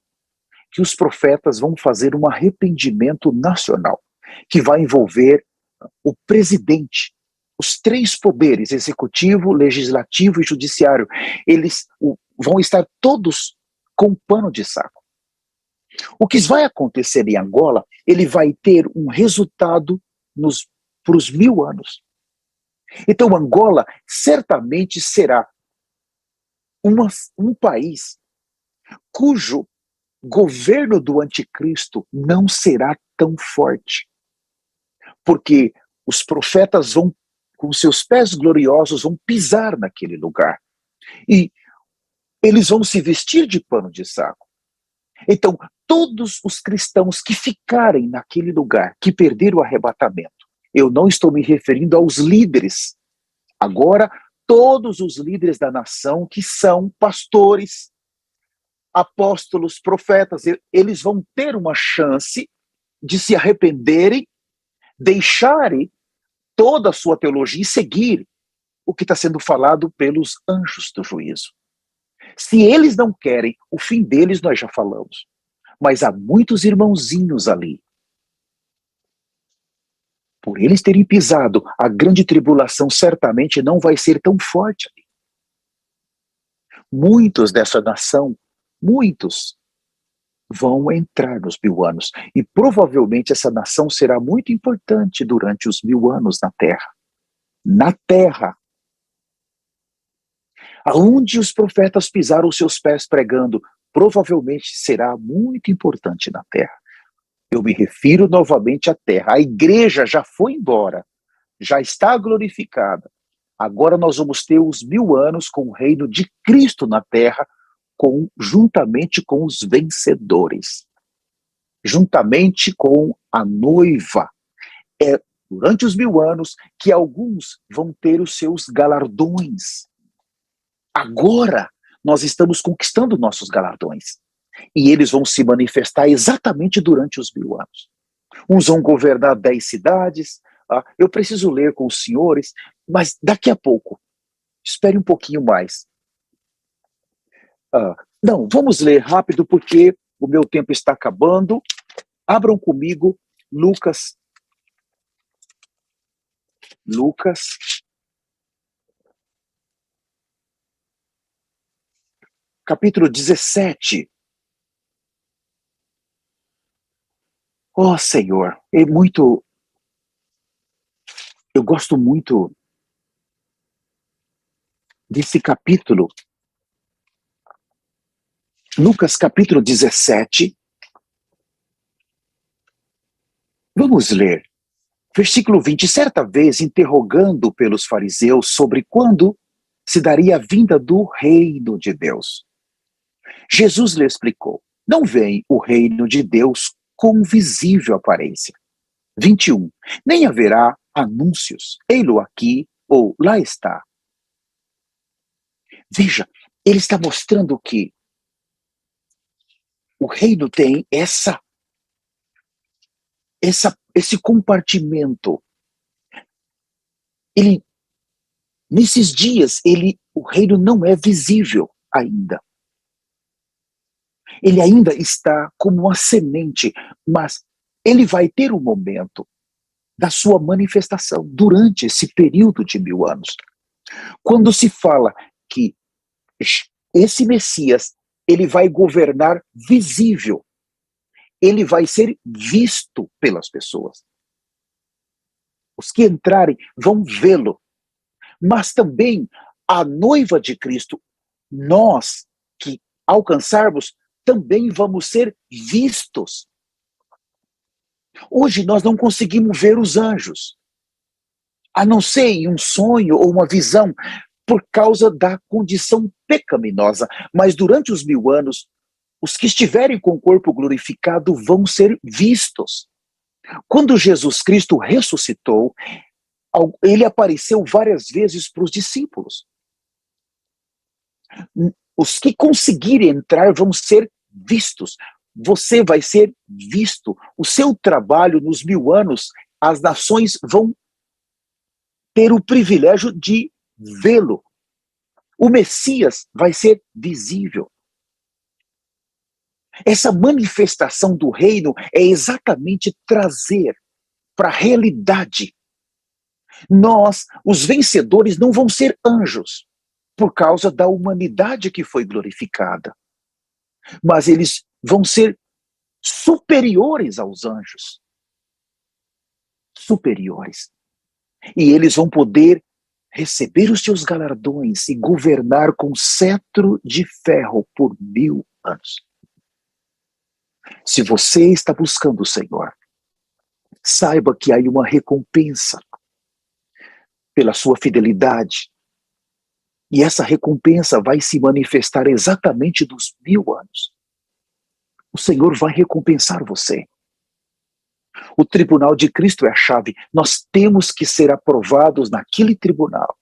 que os profetas vão fazer um arrependimento nacional, que vai envolver o presidente, os 3 poderes, executivo, legislativo e judiciário. Eles vão estar todos com pano de saco. O que vai acontecer em Angola, ele vai ter um resultado para os 1000 anos. Então Angola certamente será um país cujo governo do anticristo não será tão forte. Porque os profetas vão, com seus pés gloriosos, vão pisar naquele lugar. E eles vão se vestir de pano de saco. Então, todos os cristãos que ficarem naquele lugar, que perderam o arrebatamento, eu não estou me referindo aos líderes. Agora, todos os líderes da nação que são pastores, apóstolos, profetas, eles vão ter uma chance de se arrependerem, deixarem toda a sua teologia e seguir o que está sendo falado pelos anjos do juízo. Se eles não querem, o fim deles nós já falamos. Mas há muitos irmãozinhos ali. Por eles terem pisado, a grande tribulação certamente não vai ser tão forte ali. Muitos dessa nação, muitos, vão entrar nos 1000 anos. E provavelmente essa nação será muito importante durante os 1000 anos na Terra. Na Terra. Aonde os profetas pisaram os seus pés pregando, provavelmente será muito importante na Terra. Eu me refiro novamente à Terra. A igreja já foi embora, já está glorificada. Agora nós vamos ter os 1000 anos com o reino de Cristo na Terra, juntamente com os vencedores. Juntamente com a noiva. É durante os 1000 anos que alguns vão ter os seus galardões. Agora nós estamos conquistando nossos galardões. E eles vão se manifestar exatamente durante os 1000 anos. Uns vão governar 10 cidades. Eu preciso ler com os senhores, mas daqui a pouco. Espere um pouquinho mais. Não, vamos ler rápido porque o meu tempo está acabando. Abram comigo Lucas, capítulo 17. Oh, Senhor, eu gosto muito desse capítulo. Lucas, capítulo 17. Vamos ler. Versículo 20. Certa vez, interrogando pelos fariseus sobre quando se daria a vinda do reino de Deus, Jesus lhe explicou: não vem o reino de Deus com visível aparência. 21. Nem haverá anúncios, ei-lo aqui ou lá está. Veja, ele está mostrando que o reino tem esse compartimento. Nesses dias, o reino não é visível. ainda. Ele ainda está como uma semente, mas ele vai ter um momento da sua manifestação durante esse período de 1000 anos. Quando se fala que esse Messias, ele vai governar visível, ele vai ser visto pelas pessoas. Os que entrarem vão vê-lo, mas também a noiva de Cristo, nós que alcançarmos, também vamos ser vistos. Hoje nós não conseguimos ver os anjos, a não ser em um sonho ou uma visão, por causa da condição pecaminosa. Mas durante os 1000 anos, os que estiverem com o corpo glorificado vão ser vistos. Quando Jesus Cristo ressuscitou, ele apareceu várias vezes para os discípulos. Os que conseguirem entrar vão ser vistos. Você vai ser visto. O seu trabalho nos 1000 anos, as nações vão ter o privilégio de vê-lo. O Messias vai ser visível. Essa manifestação do reino é exatamente trazer para a realidade. Nós, os vencedores, não vão ser anjos, por causa da humanidade que foi glorificada. Mas eles vão ser superiores aos anjos. Superiores. E eles vão poder receber os seus galardões e governar com cetro de ferro por 1000 anos. Se você está buscando o Senhor, saiba que há uma recompensa pela sua fidelidade. E essa recompensa vai se manifestar exatamente nos 1000 anos. O Senhor vai recompensar você. O tribunal de Cristo é a chave. Nós temos que ser aprovados naquele tribunal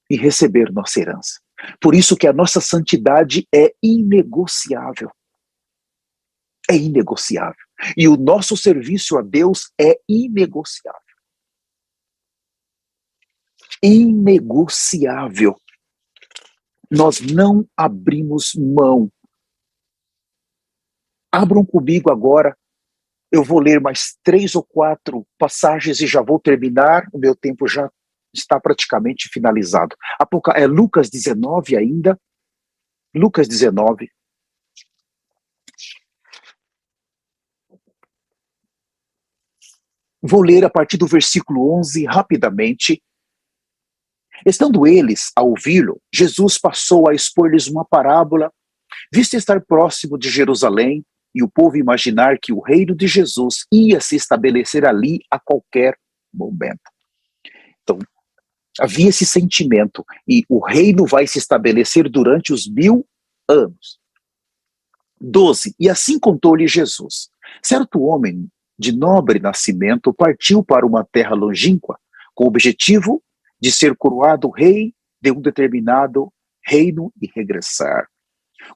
e receber nossa herança. Por isso que a nossa santidade é inegociável. É inegociável. E o nosso serviço a Deus é inegociável. Inegociável. Nós não abrimos mão. Abram comigo agora. Eu vou ler mais 3 ou 4 passagens e já vou terminar. O meu tempo já está praticamente finalizado. É Lucas 19 ainda. Lucas 19. Vou ler a partir do versículo 11 rapidamente. Estando eles a ouvi-lo, Jesus passou a expor-lhes uma parábola, visto estar próximo de Jerusalém, e o povo imaginar que o reino de Jesus ia se estabelecer ali a qualquer momento. Então, havia esse sentimento, e o reino vai se estabelecer durante os 1000 anos. 12. E assim contou-lhe Jesus. Certo homem de nobre nascimento partiu para uma terra longínqua, com o objetivo de ser coroado rei de um determinado reino e regressar.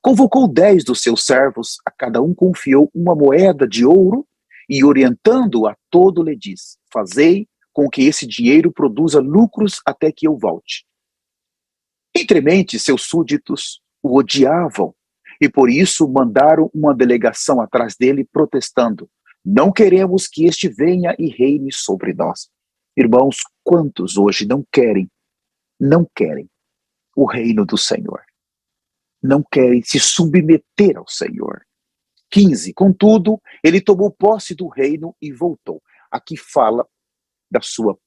Convocou 10 dos seus servos, a cada um confiou uma moeda de ouro e, orientando-o a todo, lhe disse: fazei com que esse dinheiro produza lucros até que eu volte. Entremente, seus súditos o odiavam e por isso mandaram uma delegação atrás dele protestando: não queremos que este venha e reine sobre nós. Irmãos, quantos hoje não querem o reino do Senhor? Não querem se submeter ao Senhor. 15. Contudo, ele tomou posse do reino e voltou. Aqui fala da sua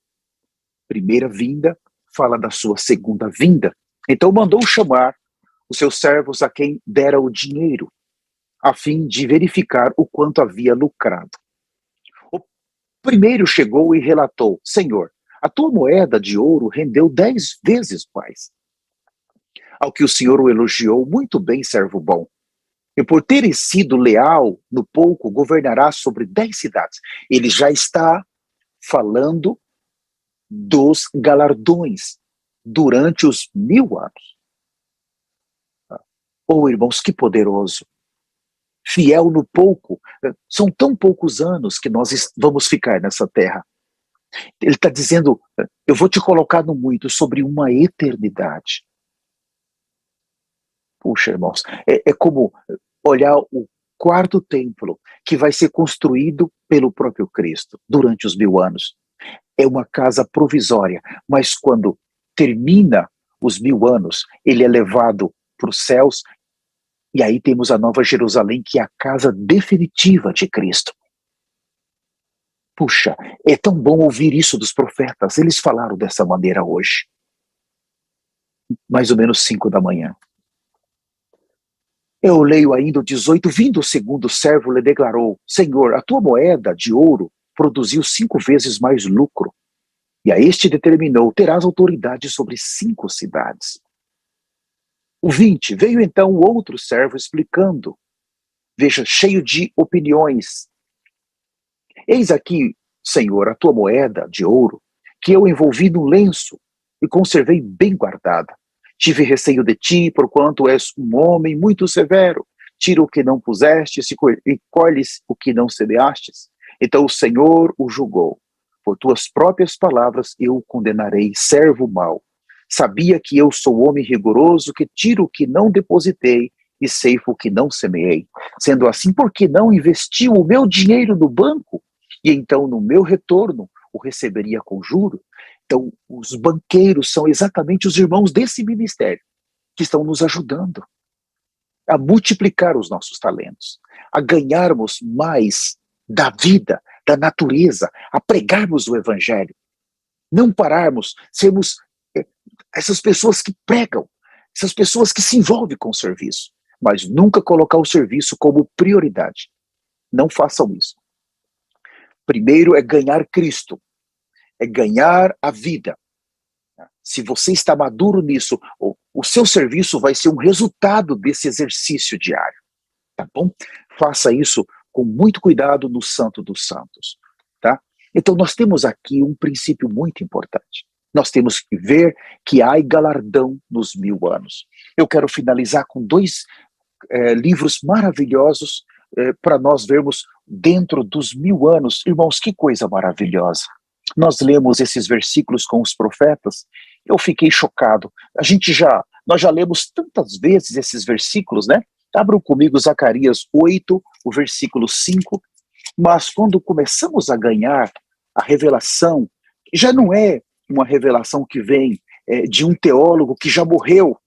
primeira vinda, fala da sua segunda vinda. Então mandou chamar os seus servos a quem dera o dinheiro, a fim de verificar o quanto havia lucrado. O primeiro chegou e relatou: Senhor, a tua moeda de ouro rendeu 10 vezes mais. Ao que o Senhor o elogiou: muito bem, servo bom. E por ter sido leal no pouco, governará sobre 10 cidades. Ele já está falando dos galardões durante os 1000 anos. Oh, irmãos, que poderoso. Fiel no pouco. São tão poucos anos que nós vamos ficar nessa terra. Ele está dizendo: eu vou te colocar no muito sobre uma eternidade. Puxa, irmãos, é como olhar o quarto templo que vai ser construído pelo próprio Cristo durante os 1000 anos. É uma casa provisória, mas quando termina os 1000 anos, ele é levado para os céus, e aí temos a Nova Jerusalém, que é a casa definitiva de Cristo. Puxa, é tão bom ouvir isso dos profetas, eles falaram dessa maneira hoje, mais ou menos 5 da manhã. Eu leio ainda o 18, vindo o segundo servo, lhe declarou: Senhor, a tua moeda de ouro produziu 5 vezes mais lucro. E a este determinou: terás autoridade sobre 5 cidades. O 20, veio então o outro servo explicando, veja, cheio de opiniões. Eis aqui, Senhor, a tua moeda de ouro, que eu envolvi num lenço e conservei bem guardada. Tive receio de ti, porquanto és um homem muito severo. Tira o que não pusestes e colhes o que não semeastes. Então o Senhor o julgou. Por tuas próprias palavras eu o condenarei, servo mau. Sabia que eu sou homem rigoroso, que tiro o que não depositei e ceifo o que não semeei. Sendo assim, por que não investiu o meu dinheiro no banco? E então no meu retorno o receberia com juro? Então os banqueiros são exatamente os irmãos desse ministério que estão nos ajudando a multiplicar os nossos talentos, a ganharmos mais da vida, da natureza, a pregarmos o evangelho, não pararmos, sermos essas pessoas que pregam, essas pessoas que se envolvem com o serviço, mas nunca colocar o serviço como prioridade. Não façam isso. Primeiro é ganhar Cristo, é ganhar a vida. Se você está maduro nisso, o seu serviço vai ser um resultado desse exercício diário, tá bom? Faça isso com muito cuidado no Santo dos Santos, tá? Então nós temos aqui um princípio muito importante. Nós temos que ver que há galardão nos 1000 anos. Eu quero finalizar com 2 livros maravilhosos para nós vermos dentro dos 1000 anos. Irmãos, que coisa maravilhosa. Nós lemos esses versículos com os profetas, eu fiquei chocado. Nós já lemos tantas vezes esses versículos, né? Abram comigo Zacarias 8, o versículo 5, mas quando começamos a ganhar a revelação, já não é uma revelação que vem de um teólogo que já morreu,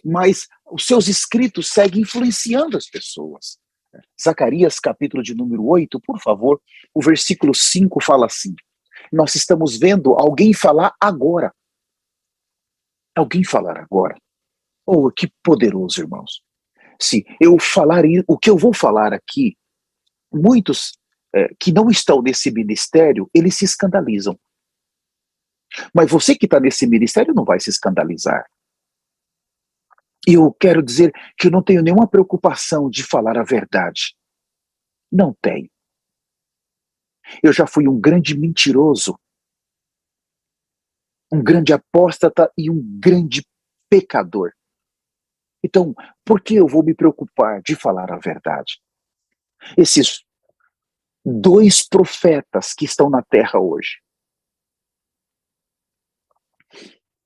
mas os seus escritos seguem influenciando as pessoas. Zacarias, capítulo de número 8, por favor, o versículo 5 fala assim: nós estamos vendo alguém falar agora. Alguém falar agora. Oh, que poderoso, irmãos. Se eu falar o que eu vou falar aqui, muitos que não estão nesse ministério, eles se escandalizam. Mas você que está nesse ministério não vai se escandalizar. E eu quero dizer que eu não tenho nenhuma preocupação de falar a verdade. Não tenho. Eu já fui um grande mentiroso, um grande apóstata e um grande pecador. Então, por que eu vou me preocupar de falar a verdade? Esses 2 profetas que estão na terra hoje,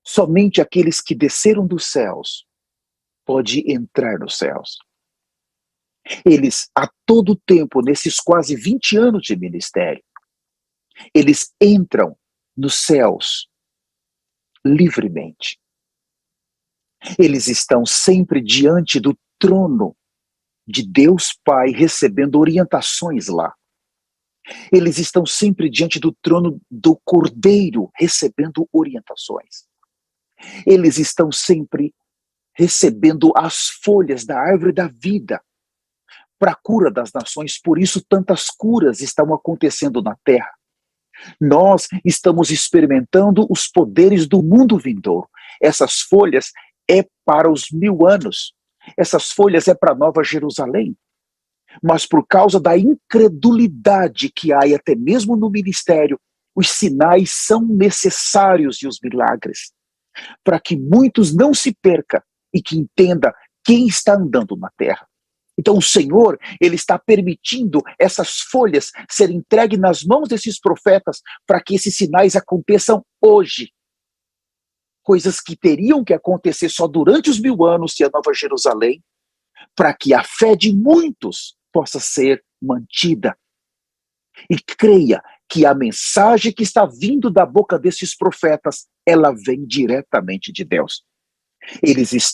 somente aqueles que desceram dos céus podem entrar nos céus. Eles, a todo tempo, nesses quase 20 anos de ministério, eles entram nos céus livremente. Eles estão sempre diante do trono de Deus Pai, recebendo orientações lá. Eles estão sempre diante do trono do Cordeiro, recebendo orientações. Eles estão sempre recebendo as folhas da árvore da vida para a cura das nações. Por isso tantas curas estão acontecendo na terra. Nós estamos experimentando os poderes do mundo vindouro. Essas folhas é para os 1000 anos. Essas folhas é para a Nova Jerusalém. Mas por causa da incredulidade que há, e até mesmo no ministério, os sinais são necessários e os milagres, para que muitos não se percam e que entenda quem está andando na terra. Então o Senhor, Ele está permitindo essas folhas serem entregues nas mãos desses profetas para que esses sinais aconteçam hoje. coisas que teriam que acontecer só durante os 1000 anos e a Nova Jerusalém, para que a fé de muitos possa ser mantida. E creia que a mensagem que está vindo da boca desses profetas, ela vem diretamente de Deus. Eles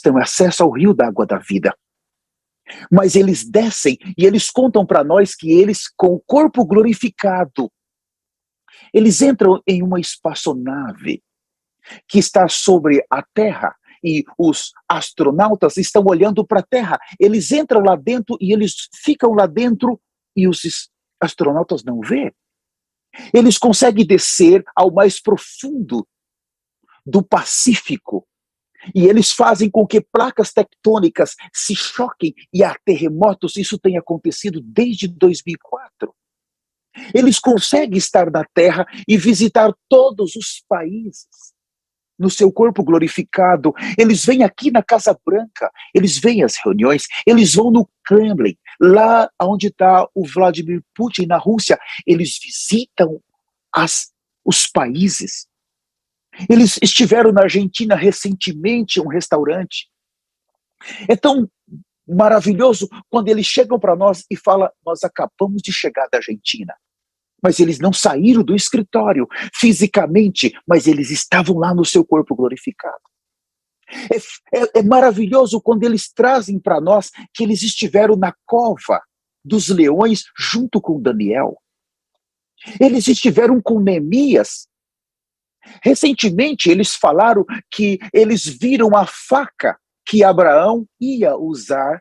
têm acesso ao rio da água da vida. Mas eles descem e eles contam para nós que eles, com o corpo glorificado, eles entram em uma espaçonave que está sobre a Terra, e os astronautas estão olhando para a Terra. Eles entram lá dentro e eles ficam lá dentro e os astronautas não vê. Eles conseguem descer ao mais profundo do Pacífico e eles fazem com que placas tectônicas se choquem e há terremotos. Isso tem acontecido desde 2004. Eles conseguem estar na Terra e visitar todos os países no seu corpo glorificado. Eles vêm aqui na Casa Branca, eles vêm às reuniões, eles vão no Kremlin, lá onde está o Vladimir Putin, na Rússia. Eles visitam os países. Eles estiveram na Argentina recentemente, um restaurante. É tão maravilhoso quando eles chegam para nós e falam: nós acabamos de chegar da Argentina. Mas eles não saíram do escritório fisicamente, mas eles estavam lá no seu corpo glorificado. É maravilhoso quando eles trazem para nós que eles estiveram na cova dos leões junto com Daniel. Eles estiveram com Neemias. Recentemente eles falaram que eles viram a faca que Abraão ia usar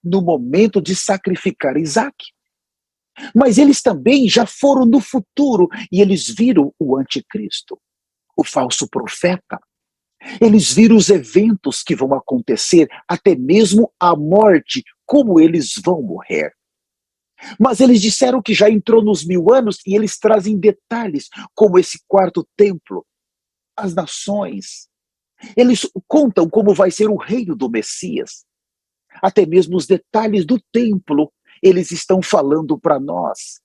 no momento de sacrificar Isaac. Mas eles também já foram no futuro e eles viram o anticristo, o falso profeta. Eles viram os eventos que vão acontecer, até mesmo a morte, como eles vão morrer. Mas eles disseram que já entrou nos 1000 anos e eles trazem detalhes, como esse quarto templo, as nações. Eles contam como vai ser o reino do Messias. Até mesmo os detalhes do templo eles estão falando para nós.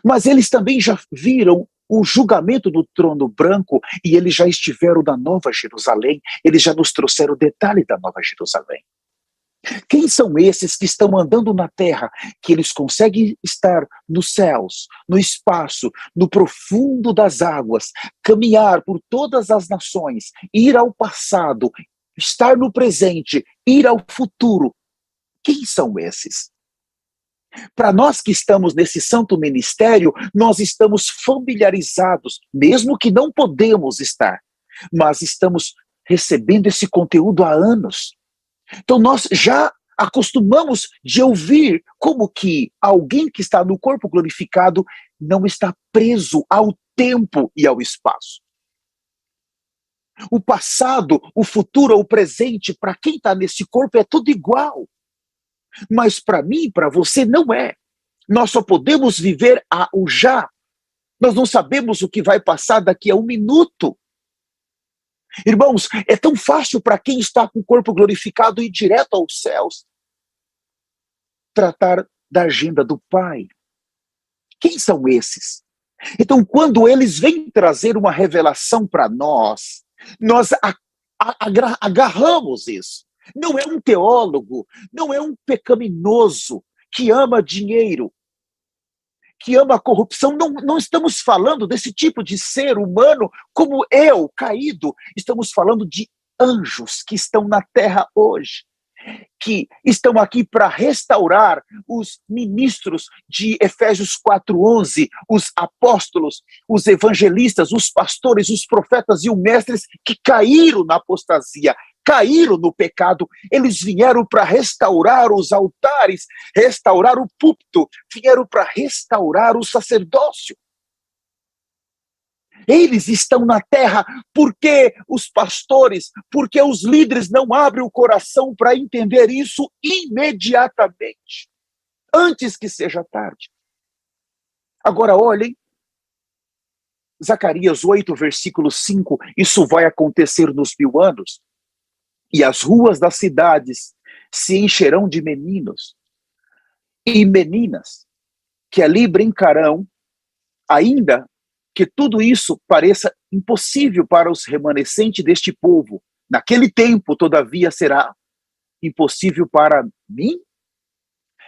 Mas eles também já viram o julgamento do trono branco e eles já estiveram na Nova Jerusalém. Eles já nos trouxeram o detalhe da Nova Jerusalém. Quem são esses que estão andando na terra, que eles conseguem estar nos céus, no espaço, no profundo das águas, caminhar por todas as nações, ir ao passado, estar no presente, ir ao futuro? Quem são esses? Para nós que estamos nesse santo ministério, nós estamos familiarizados, mesmo que não podemos estar, mas estamos recebendo esse conteúdo há anos. Então nós já acostumamos de ouvir como que alguém que está no corpo glorificado não está preso ao tempo e ao espaço. O passado, o futuro, o presente, para quem está nesse corpo é tudo igual. Mas para mim e para você não é. Nós só podemos viver o já. Nós não sabemos o que vai passar daqui a 1 minuto. Irmãos, é tão fácil para quem está com o corpo glorificado ir direto aos céus. Tratar da agenda do Pai. Quem são esses? Então, quando eles vêm trazer uma revelação para nós agarramos isso. Não é um teólogo, não é um pecaminoso que ama dinheiro, que ama a corrupção. Não estamos falando desse tipo de ser humano como eu, caído. Estamos falando de anjos que estão na terra hoje, que estão aqui para restaurar os ministros de Efésios 4:11, os apóstolos, os evangelistas, os pastores, os profetas e os mestres que caíram na apostasia, caíram no pecado. Eles vieram para restaurar os altares, restaurar o púlpito, vieram para restaurar o sacerdócio. Eles estão na terra porque os pastores, porque os líderes não abrem o coração para entender isso imediatamente, antes que seja tarde. Agora olhem, Zacarias 8, versículo 5, isso vai acontecer nos 1000 anos. E as ruas das cidades se encherão de meninos e meninas que ali brincarão, ainda que tudo isso pareça impossível para os remanescentes deste povo, naquele tempo, todavia, será impossível para mim?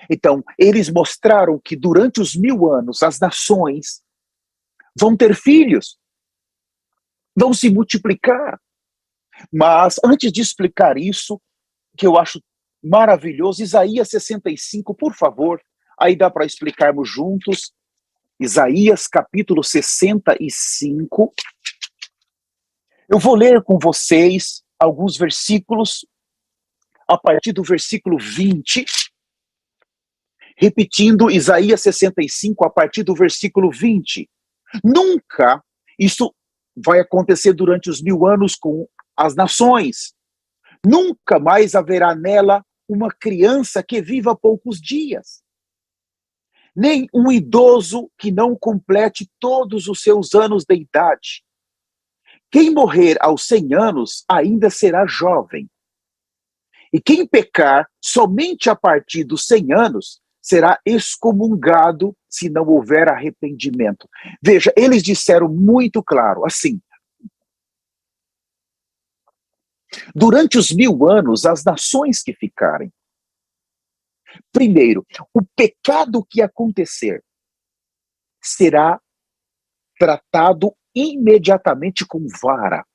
Então, eles mostraram que durante os 1000 anos, as nações vão ter filhos, vão se multiplicar. Mas, antes de explicar isso, que eu acho maravilhoso, Isaías 65, por favor, aí dá para explicarmos juntos. Isaías capítulo 65. Eu vou ler com vocês alguns versículos, a partir do versículo 20, repetindo Isaías 65, a partir do versículo 20. Nunca isso vai acontecer durante os 1000 anos com as nações. Nunca mais haverá nela uma criança que viva poucos dias, nem um idoso que não complete todos os seus anos de idade. Quem morrer aos 100 anos ainda será jovem. E quem pecar somente a partir dos 100 anos será excomungado se não houver arrependimento. Veja, eles disseram muito claro, assim, durante os 1000 anos, as nações que ficarem, primeiro, o pecado que acontecer será tratado imediatamente com vara.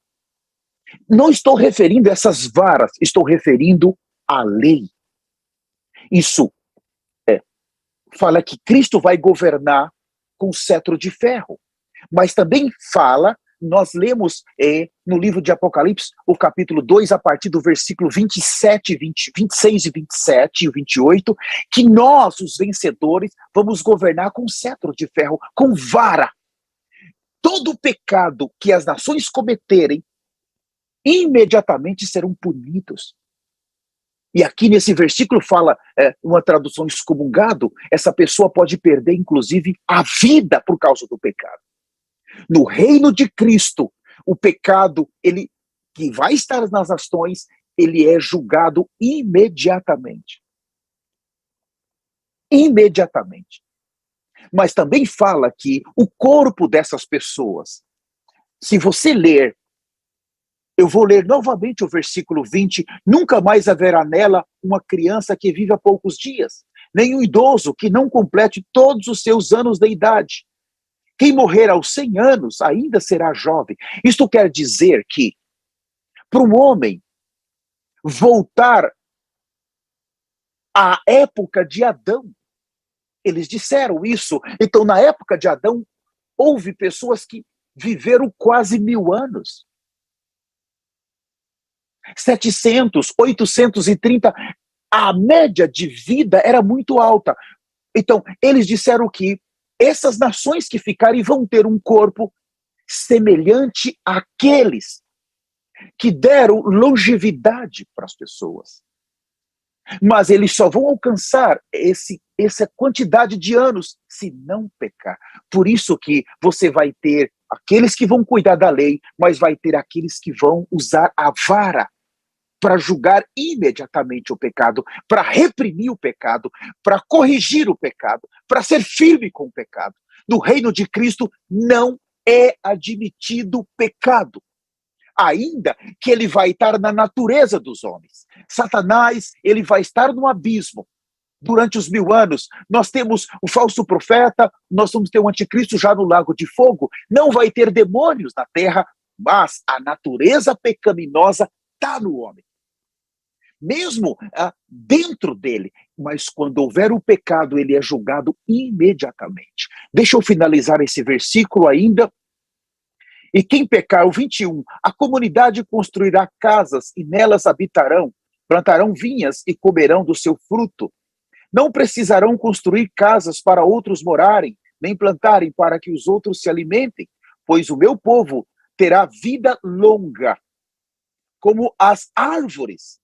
Não estou referindo a essas varas, estou referindo à lei. Isso fala que Cristo vai governar com cetro de ferro, mas também fala, nós lemos no livro de Apocalipse, o capítulo 2, a partir do versículo 27, 26 e 27 e 28, que nós, os vencedores, vamos governar com cetro de ferro, com vara. Todo o pecado que as nações cometerem, imediatamente serão punidos. E aqui nesse versículo fala, uma tradução excomungado, essa pessoa pode perder, inclusive, a vida por causa do pecado. No reino de Cristo, o pecado, ele que vai estar nas nações, ele é julgado imediatamente. Imediatamente. Mas também fala que o corpo dessas pessoas, se você ler, eu vou ler novamente o versículo 20, nunca mais haverá nela uma criança que viva poucos dias, nem um idoso que não complete todos os seus anos de idade. Quem morrer aos 100 anos ainda será jovem. Isto quer dizer que, para um homem voltar à época de Adão, eles disseram isso. Então, na época de Adão, houve pessoas que viveram quase 1000 anos. 700, 830, a média de vida era muito alta. Então, eles disseram que essas nações que ficarem vão ter um corpo semelhante àqueles que deram longevidade para as pessoas. Mas eles só vão alcançar essa quantidade de anos se não pecar. Por isso que você vai ter aqueles que vão cuidar da lei, mas vai ter aqueles que vão usar a vara para julgar imediatamente o pecado, para reprimir o pecado, para corrigir o pecado, para ser firme com o pecado. No reino de Cristo não é admitido pecado, ainda que ele vai estar na natureza dos homens. Satanás, ele vai estar no abismo. Durante os 1000 anos, nós temos o falso profeta, nós vamos ter o anticristo já no lago de fogo, não vai ter demônios na terra, mas a natureza pecaminosa está no homem. Mesmo dentro dele, mas quando houver o pecado, ele é julgado imediatamente. Deixa eu finalizar esse versículo ainda. E quem pecar, o 21, a comunidade construirá casas e nelas habitarão, plantarão vinhas e comerão do seu fruto. Não precisarão construir casas para outros morarem, nem plantarem para que os outros se alimentem, pois o meu povo terá vida longa, como as árvores.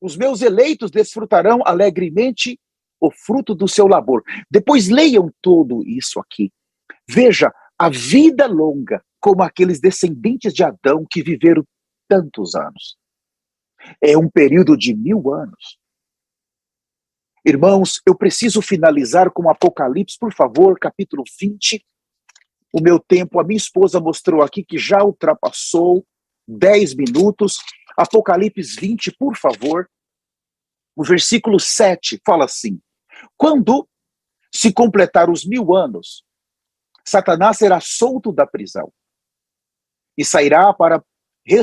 Os meus eleitos desfrutarão alegremente o fruto do seu labor. Depois leiam tudo isso aqui. Veja, a vida longa, como aqueles descendentes de Adão que viveram tantos anos. É um período de 1000 anos. Irmãos, eu preciso finalizar com Apocalipse, por favor, capítulo 20. O meu tempo, a minha esposa mostrou aqui que já ultrapassou 10 minutos. Apocalipse 20, por favor. O versículo 7 fala assim: quando se completar os 1000 anos, Satanás será solto da prisão e sairá para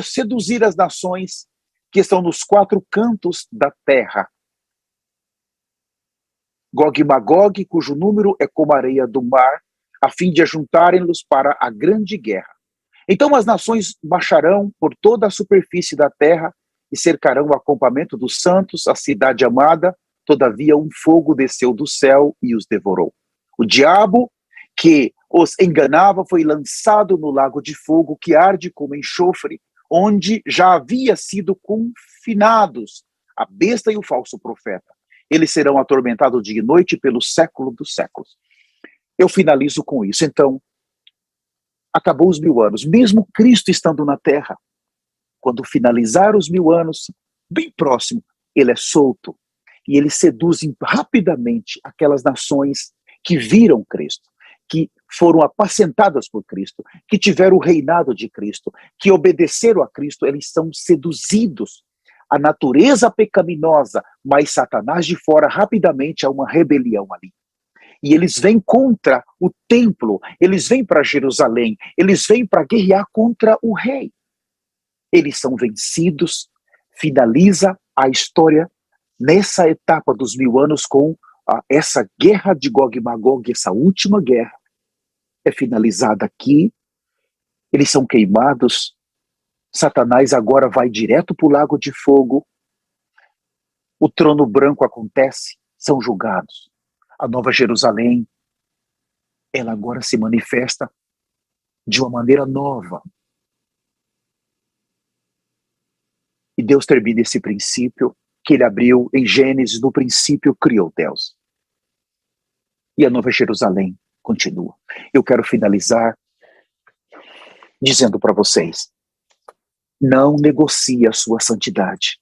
seduzir as nações que estão nos 4 cantos da terra. Gog e Magog, cujo número é como a areia do mar, a fim de ajuntarem-los para a grande guerra. Então as nações marcharão por toda a superfície da terra e cercarão o acampamento dos santos, a cidade amada. Todavia um fogo desceu do céu e os devorou. O diabo que os enganava foi lançado no lago de fogo que arde como enxofre, onde já havia sido confinados a besta e o falso profeta. Eles serão atormentados dia e noite pelo século dos séculos. Eu finalizo com isso. Então, acabou os 1000 anos. Mesmo Cristo estando na terra, quando finalizar os 1000 anos, bem próximo, ele é solto. E ele seduz rapidamente aquelas nações que viram Cristo, que foram apacentadas por Cristo, que tiveram o reinado de Cristo, que obedeceram a Cristo. Eles são seduzidos. A natureza pecaminosa, mas Satanás de fora, rapidamente há uma rebelião ali. E eles vêm contra o templo, eles vêm para Jerusalém, eles vêm para guerrear contra o rei. Eles são vencidos, finaliza a história nessa etapa dos 1000 anos com essa guerra de Gog e Magog, essa última guerra é finalizada aqui, eles são queimados, Satanás agora vai direto para o lago de fogo, o trono branco acontece, são julgados. A Nova Jerusalém, ela agora se manifesta de uma maneira nova. E Deus termina esse princípio que ele abriu em Gênesis, no princípio criou Deus. E a Nova Jerusalém continua. Eu quero finalizar dizendo para vocês, não negocie a sua santidade.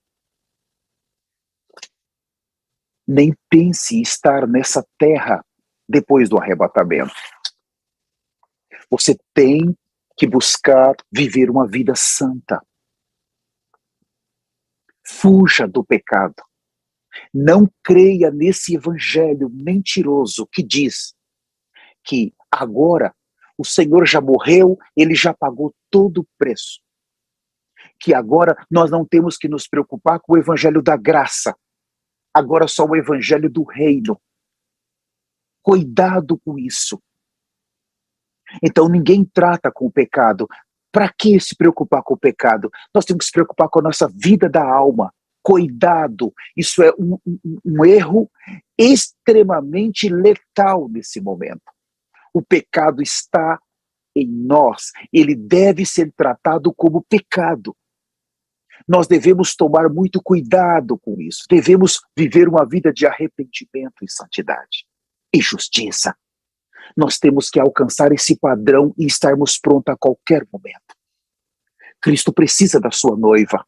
Nem pense em estar nessa terra depois do arrebatamento. Você tem que buscar viver uma vida santa. Fuja do pecado. Não creia nesse evangelho mentiroso que diz que agora o Senhor já morreu, ele já pagou todo o preço. Que agora nós não temos que nos preocupar com o evangelho da graça. Agora só o evangelho do reino. Cuidado com isso. Então ninguém trata com o pecado. Para que se preocupar com o pecado? Nós temos que se preocupar com a nossa vida da alma. Cuidado, isso é um erro extremamente letal nesse momento. O pecado está em nós, ele deve ser tratado como pecado. Nós devemos tomar muito cuidado com isso, devemos viver uma vida de arrependimento e santidade e justiça. Nós temos que alcançar esse padrão e estarmos prontos a qualquer momento. Cristo precisa da sua noiva.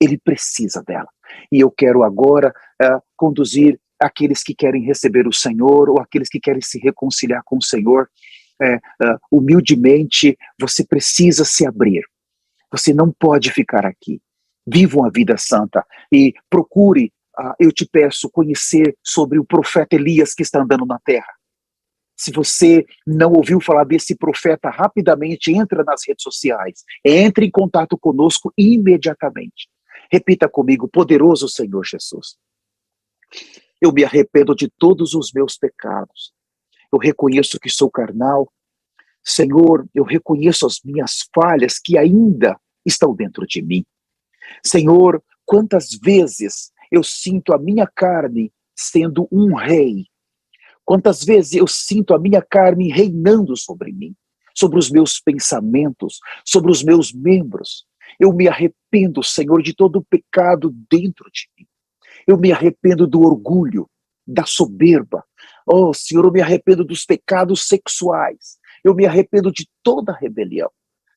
Ele precisa dela. E eu quero agora conduzir aqueles que querem receber o Senhor ou aqueles que querem se reconciliar com o Senhor. Humildemente, você precisa se abrir. Você não pode ficar aqui. Viva uma vida santa e procure, eu te peço, conhecer sobre o profeta Elias que está andando na terra. Se você não ouviu falar desse profeta, rapidamente entra nas redes sociais. Entre em contato conosco imediatamente. Repita comigo, poderoso Senhor Jesus. Eu me arrependo de todos os meus pecados. Eu reconheço que sou carnal. Senhor, eu reconheço as minhas falhas que ainda estão dentro de mim. Senhor, quantas vezes eu sinto a minha carne sendo um rei. Quantas vezes eu sinto a minha carne reinando sobre mim, sobre os meus pensamentos, sobre os meus membros. Eu me arrependo, Senhor, de todo o pecado dentro de mim. Eu me arrependo do orgulho, da soberba. Oh, Senhor, eu me arrependo dos pecados sexuais. Eu me arrependo de toda rebelião.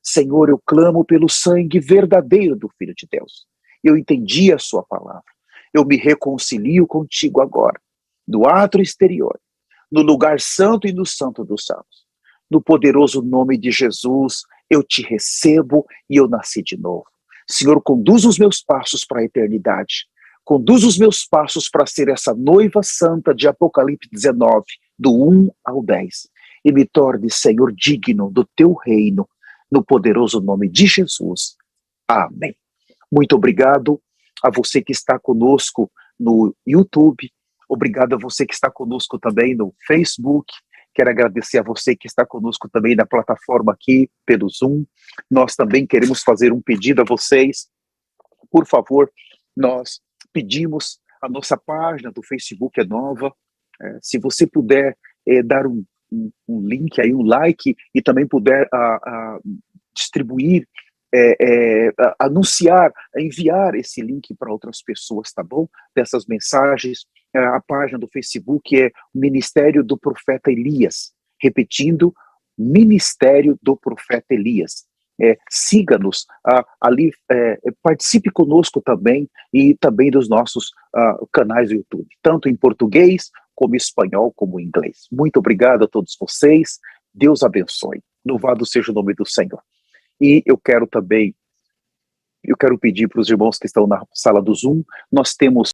Senhor, eu clamo pelo sangue verdadeiro do Filho de Deus. Eu entendi a sua palavra. Eu me reconcilio contigo agora, no átrio exterior, no lugar santo e no santo dos santos. no poderoso nome de Jesus, eu te recebo e eu nasci de novo. Senhor, conduz os meus passos para a eternidade. Conduz os meus passos para ser essa noiva santa de Apocalipse 19, do 1 ao 10. E me torne, Senhor, digno do teu reino, no poderoso nome de Jesus. Amém. Muito obrigado a você que está conosco no YouTube. Obrigado a você que está conosco também no Facebook. Quero agradecer a você que está conosco também na plataforma aqui, pelo Zoom. Nós também queremos fazer um pedido a vocês. Por favor, nós pedimos, a nossa página do Facebook é nova. Se você puder dar um link aí, um like, e também puder distribuir, anunciar, enviar esse link para outras pessoas, tá bom? Dessas mensagens. A página do Facebook é Ministério do Profeta Elias. Repetindo, Ministério do Profeta Elias. Siga-nos ali, participe conosco também, e também dos nossos canais do YouTube, tanto em português, como em espanhol, como em inglês. Muito obrigado a todos vocês, Deus abençoe, louvado seja o nome do Senhor. E eu quero pedir para os irmãos que estão na sala do Zoom, nós temos